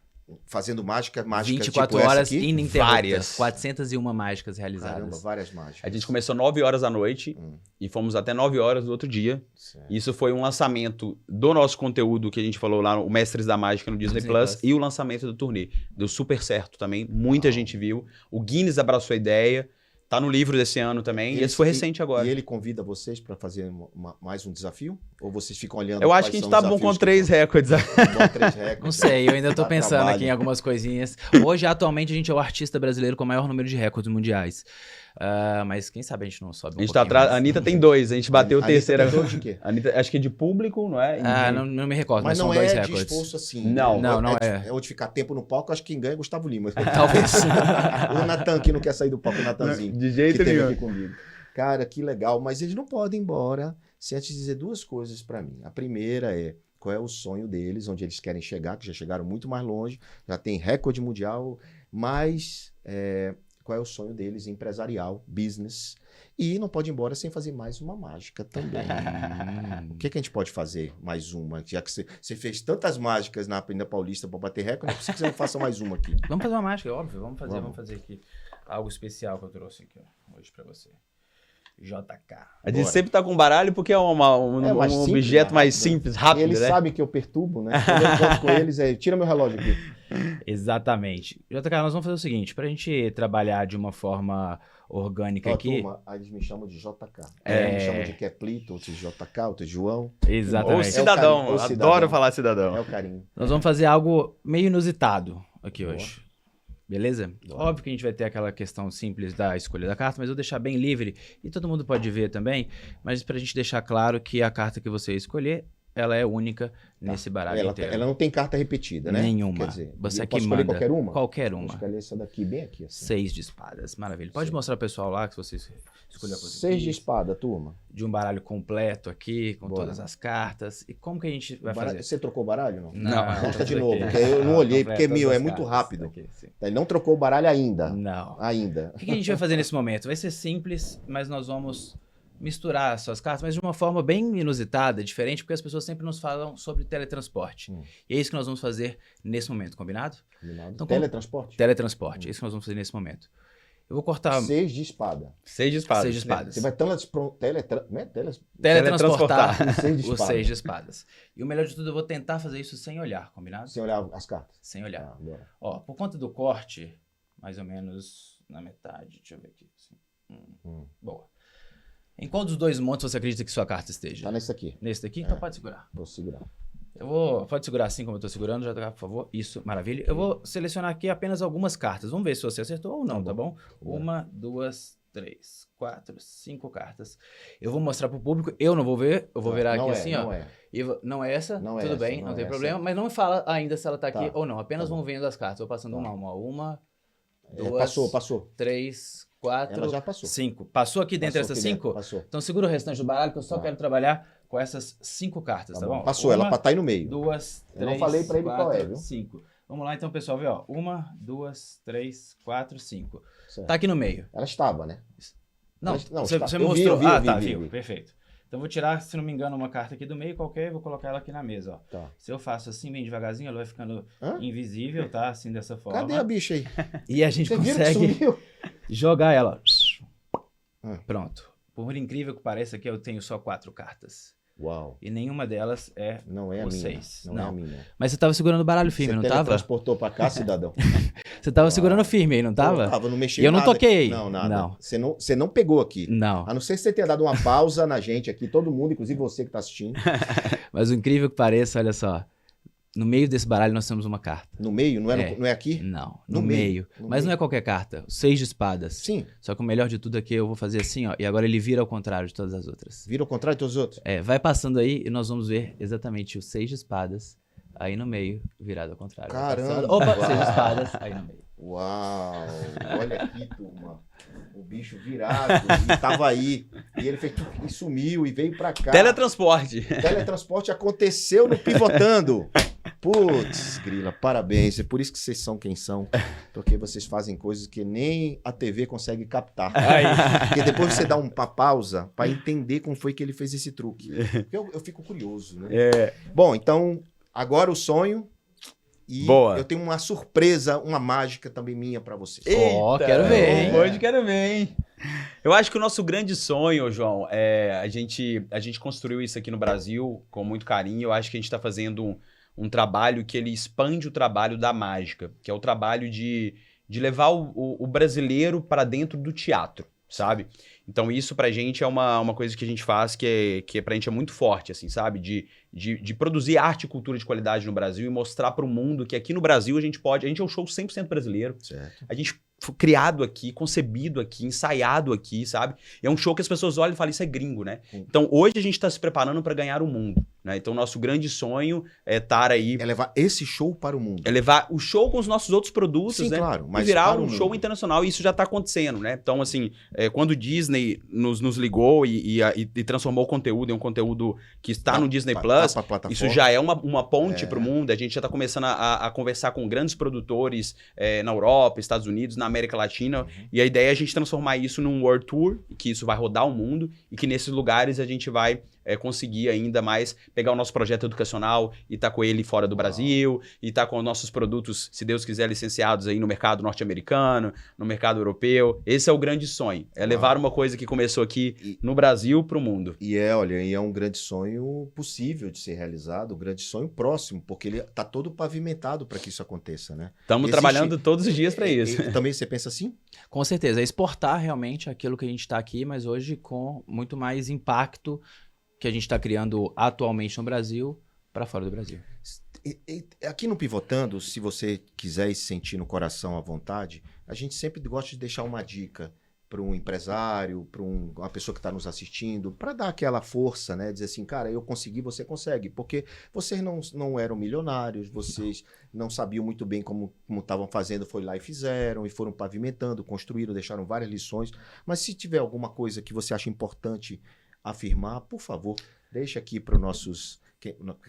fazendo mágica 24 tipo horas essa aqui? ininterruptas. Várias. 401 mágicas realizadas. Caramba, várias mágicas. A gente começou 9 horas da noite e fomos até 9 horas do outro dia. Certo. Isso foi um lançamento do nosso conteúdo que a gente falou lá, o Mestres da Mágica no Disney Plus, e o lançamento do turnê. Deu super certo também, muita gente viu. O Guinness abraçou a ideia, tá no livro desse ano também, e esse foi recente agora. E ele convida vocês para fazer mais um desafio? Ou vocês ficam olhando? Eu acho que a gente tá bom com 3 recordes. Bom, 3 recordes. Não sei, eu ainda tô pensando trabalho. aqui em algumas coisinhas. Hoje, atualmente, a gente é o artista brasileiro com o maior número de recordes mundiais. Mas quem sabe a gente não sobe um A gente tá pouquinho atrás. A mais. Anitta tem 2, a gente bateu o terceiro. Anitta tem 2 de quê? Anitta, acho que é de público, não é? Não me recordo, Mas mas não são 2 é de recordes. esforço assim. Não. Não é. É onde ficar tempo no palco, acho que quem ganha é Gustavo Lima. Talvez. O Natan que não quer sair do palco, o Natanzinho. De jeito que teve nenhum. aqui comigo. Cara, que legal. Mas eles não podem ir embora sem antes dizer 2 coisas para mim. A primeira é qual é o sonho deles, onde eles querem chegar, que já chegaram muito mais longe, já tem recorde mundial, mas qual é o sonho deles empresarial, business. E não pode ir embora sem fazer mais uma mágica também. O que a gente pode fazer mais uma? Já que você fez tantas mágicas na Avenida Paulista para bater recorde, não precisa que você não faça mais uma aqui. Vamos fazer uma mágica, óbvio. Vamos fazer aqui algo especial que eu trouxe aqui hoje pra você. JK. A gente sempre tá com baralho porque é um objeto mais simples, rápido, eles né? sabem que eu perturbo, né? Quando eu encontro com eles, tira meu relógio aqui. Exatamente. JK, nós vamos fazer o seguinte, pra gente trabalhar de uma forma orgânica aqui... Turma, eles me chamam de JK. Me chamam de Keplito, outros de JK, outros de João. Ou Exatamente. cidadão, o cidadão. adoro falar cidadão. É o carinho. Nós vamos fazer algo meio inusitado aqui hoje. Beleza? Boa. Óbvio que a gente vai ter aquela questão simples da escolha da carta, mas eu vou deixar bem livre e todo mundo pode ver também, mas pra gente deixar claro que a carta que você escolher, ela é única nesse baralho inteiro. Ela não tem carta repetida, né? Nenhuma. Quer dizer, Você eu que posso escolher manda. qualquer uma? Qualquer Vou uma. escolher essa daqui bem aqui. Assim. 6 de espadas. Maravilha. Pode mostrar pro pessoal lá que você escolheu a posição. 6 de espada, turma. De um baralho completo aqui, com Bora. todas as cartas. E como que a gente vai fazer? Você trocou o baralho, não? Não. Conta de novo, porque eu não olhei, porque, meu, é muito rápido. Aqui, sim. Ele não trocou o baralho ainda. Não. Ainda. O que a gente vai fazer nesse momento? Vai ser simples, mas nós vamos misturar as suas cartas, mas de uma forma bem inusitada, diferente, porque as pessoas sempre nos falam sobre teletransporte. E é isso que nós vamos fazer nesse momento, combinado? Então, como- teletransporte? Teletransporte, é isso que nós vamos fazer nesse momento. Eu vou cortar 6 de espada. 6 de espadas. 6 de espadas. Você vai Teletransportar os 6 de os espadas. 6 de espadas. E o melhor de tudo, eu vou tentar fazer isso sem olhar, combinado? Sem olhar as cartas. Sem olhar. Ah, bora. Ó, por conta do corte, mais ou menos na metade, deixa eu ver aqui. Assim. Boa. Em qual dos 2 montes você acredita que sua carta esteja? Tá nesse aqui. Nesse daqui? Então pode segurar. Vou segurar. Pode segurar assim como eu tô segurando, já tá, por favor. Isso, maravilha. Eu vou selecionar aqui apenas algumas cartas. Vamos ver se você acertou ou não, tá bom? 1, 2, 3, 4, 5 cartas. Eu vou mostrar pro público, eu não vou ver, eu vou virar aqui assim, ó. Não é. Não é essa? Não é Tudo essa, bem, não não é tem essa. problema. Mas não me fala ainda se ela tá aqui Tá. ou não. Apenas Tá vão vendo as cartas. Vou passando Tá. uma a uma. 1, 2, Passou. 3, 4, Ela já passou. 5. Passou aqui dentro Passou dessas aqui 5? dentro, passou. Então segura o restante do baralho que eu só Tá. quero trabalhar com essas 5 cartas, tá bom? Passou, ela tá aí no meio. 2, 3, Eu não falei pra ele qual é, viu? 5. Vamos lá então, pessoal, vê, ó. 1, 2, 3, 4, 5. Certo. Tá aqui no meio. Ela estava, né? Não, Não, você está. você Eu vi, mostrou. eu vi, Ah, eu vi, tá, vi, viu. vi. Perfeito. Então vou tirar, se não me engano, uma carta aqui do meio qualquer e vou colocar ela aqui na mesa, ó. Tá. Se eu faço assim, bem devagarzinho, ela vai ficando Hã? invisível, tá? Assim, dessa forma. Cadê a bicha aí? E a gente Você viu que consegue sumiu? jogar ela. Ah. Pronto. Por incrível que pareça, aqui eu tenho só 4 cartas. Uau. E nenhuma delas é Não é a vocês. minha. Não é a minha. Mas você tava segurando o baralho firme, Você não tava? teletransportou pra cá, cidadão? Você tava segurando firme aí, não tava? Eu tava, não mexi E eu não nada. toquei. Não, nada. Não. Você não pegou aqui. Não. A não ser que você tenha dado uma pausa na gente aqui, todo mundo, inclusive você que tá assistindo. Mas o incrível que pareça, olha só. No meio desse baralho nós temos uma carta. No meio, não é, É. não é aqui? Não, No no meio. meio. No Mas meio. não é qualquer carta. O 6 de espadas. Sim. Só que o melhor de tudo aqui eu vou fazer assim, ó. E agora ele vira ao contrário de todas as outras. Vira ao contrário de todos os outros. Vai passando aí e nós vamos ver exatamente o 6 de espadas aí no meio, virado ao contrário. Vai Caramba. passando. Opa, 6 de espadas aí no meio. Uau! Olha aqui, turma. O bicho virado, e tava aí. E ele fez e sumiu e veio pra cá. Teletransporte. Teletransporte aconteceu no Pivotando. Putz, grila, parabéns. É por isso que vocês são quem são. Porque vocês fazem coisas que nem a TV consegue captar. Porque depois você dá uma pausa pra entender como foi que ele fez esse truque. Eu fico curioso, né? Bom, então, agora o sonho E Boa. eu tenho uma surpresa, uma mágica também minha para vocês. Ó, quero ver, hein? Hoje quero ver, hein? Eu acho que o nosso grande sonho, João, a gente construiu isso aqui no Brasil com muito carinho. Eu acho que a gente está fazendo um trabalho que ele expande o trabalho da mágica, que é o trabalho de levar o brasileiro para dentro do teatro, sabe? Então isso pra gente é uma coisa que a gente faz que pra gente é muito forte, assim, sabe? De produzir arte e cultura de qualidade no Brasil e mostrar pro mundo que aqui no Brasil a gente é um show 100% brasileiro. Certo. A gente foi criado aqui, concebido aqui, ensaiado aqui, sabe? E é um show que as pessoas olham e falam, isso é gringo, né? Então hoje a gente tá se preparando para ganhar o mundo, né? Então nosso grande sonho é estar aí... É levar esse show para o mundo. É levar o show com os nossos outros produtos, sim, né? Claro, mas e virar para um show internacional, e isso já tá acontecendo, né? Então, assim, quando o Disney nos ligou e transformou o conteúdo em um conteúdo que está no Disney Plus, isso já é uma ponte para o mundo. A gente já tá começando a conversar com grandes produtores na Europa, Estados Unidos, na América Latina, e a ideia é a gente transformar isso num World Tour, que isso vai rodar o mundo, e que nesses lugares a gente vai conseguir ainda mais pegar o nosso projeto educacional e tá com ele fora do Brasil, e tá com os nossos produtos, se Deus quiser, licenciados aí no mercado norte-americano, no mercado europeu. Esse é o grande sonho, é levar uma coisa que começou aqui no Brasil para o mundo. E é um grande sonho possível de ser realizado, um grande sonho próximo, porque ele tá todo pavimentado para que isso aconteça, né? Estamos trabalhando todos os dias para isso. Também você pensa assim? Com certeza, é exportar realmente aquilo que a gente está aqui, mas hoje com muito mais impacto que a gente está criando atualmente no Brasil para fora do Brasil. Aqui no Pivotando, se você quiser se sentir no coração à vontade, a gente sempre gosta de deixar uma dica para um empresário, para uma pessoa que está nos assistindo, para dar aquela força, né? Dizer assim, cara, eu consegui, você consegue. Porque vocês não eram milionários, vocês não sabiam muito bem como estavam fazendo, foi lá e fizeram, e foram pavimentando, construíram, deixaram várias lições. Mas se tiver alguma coisa que você acha importante afirmar, por favor, deixa aqui para os nossos...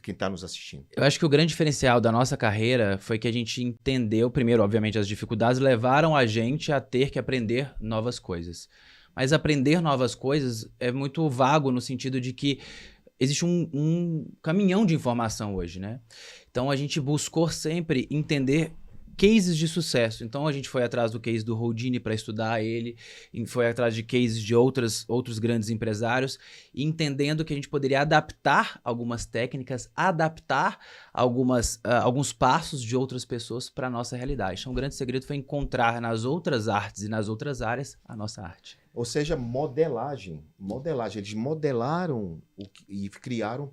quem está nos assistindo. Eu acho que o grande diferencial da nossa carreira foi que a gente entendeu, primeiro, obviamente, as dificuldades levaram a gente a ter que aprender novas coisas. Mas aprender novas coisas é muito vago no sentido de que existe um caminhão de informação hoje, né? Então a gente buscou sempre entender cases de sucesso. Então a gente foi atrás do case do Houdini para estudar ele, foi atrás de cases de outros grandes empresários, entendendo que a gente poderia adaptar algumas técnicas, adaptar alguns passos de outras pessoas para a nossa realidade. Então o grande segredo foi encontrar nas outras artes e nas outras áreas a nossa arte. Ou seja, modelagem. Eles modelaram e criaram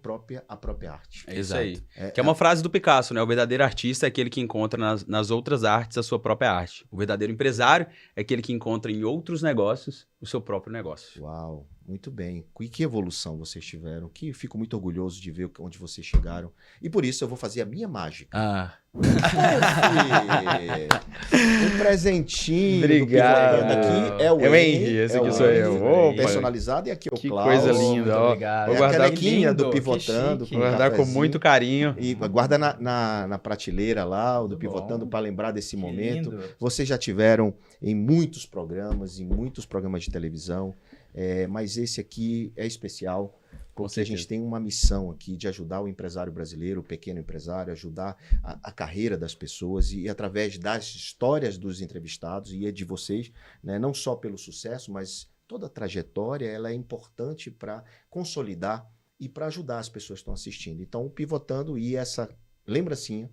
a própria arte. É isso aí. Que é uma frase do Picasso, né? O verdadeiro artista é aquele que encontra nas outras artes a sua própria arte. O verdadeiro empresário é aquele que encontra em outros negócios o seu próprio negócio. Uau, muito bem. E que evolução vocês tiveram. Que fico muito orgulhoso de ver onde vocês chegaram. E por isso eu vou fazer a minha mágica. Um presentinho. Obrigado. Aqui é o Henry. Esse aqui sou eu. Personalizado. E aqui é o Cláudio. Que coisa linda. Ó. Vou guardar a canequinha do Pivotando. Vou guardar com muito carinho. E guarda na prateleira lá, o do Pivotando, para lembrar desse momento. Vocês já tiveram em muitos programas de televisão, mas esse aqui é especial, porque a gente tem uma missão aqui de ajudar o empresário brasileiro, o pequeno empresário, ajudar a carreira das pessoas e através das histórias dos entrevistados e de vocês, né, não só pelo sucesso, mas toda a trajetória, ela é importante para consolidar e para ajudar as pessoas que estão assistindo. Então, o Pivotando e essa lembrancinha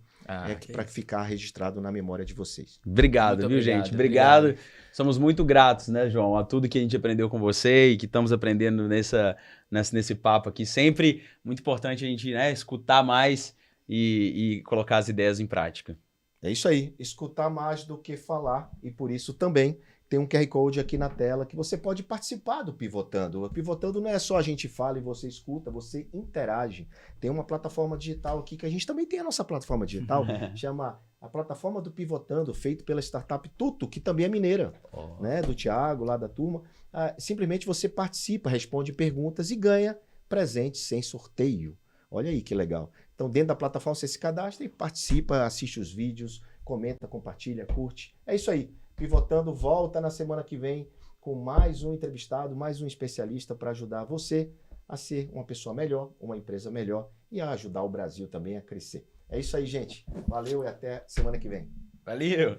para ficar registrado na memória de vocês. Obrigado, viu, gente? Obrigado. Somos muito gratos, né, João, a tudo que a gente aprendeu com você e que estamos aprendendo nesse papo aqui. Sempre muito importante a gente, né, escutar mais e colocar as ideias em prática. É isso aí, escutar mais do que falar, e por isso também tem um QR Code aqui na tela que você pode participar do Pivotando. O Pivotando não é só a gente fala e você escuta, você interage. Tem uma plataforma digital aqui que a gente também tem a nossa plataforma digital, chama a plataforma do Pivotando, feito pela startup Tuto, que também é mineira, né, do Thiago, lá da turma. Simplesmente você participa, responde perguntas e ganha presentes sem sorteio. Olha aí que legal. Então, dentro da plataforma você se cadastra e participa, assiste os vídeos, comenta, compartilha, curte. É isso aí. Pivotando volta na semana que vem com mais um entrevistado, mais um especialista para ajudar você a ser uma pessoa melhor, uma empresa melhor e a ajudar o Brasil também a crescer. É isso aí, gente. Valeu e até semana que vem. Valeu!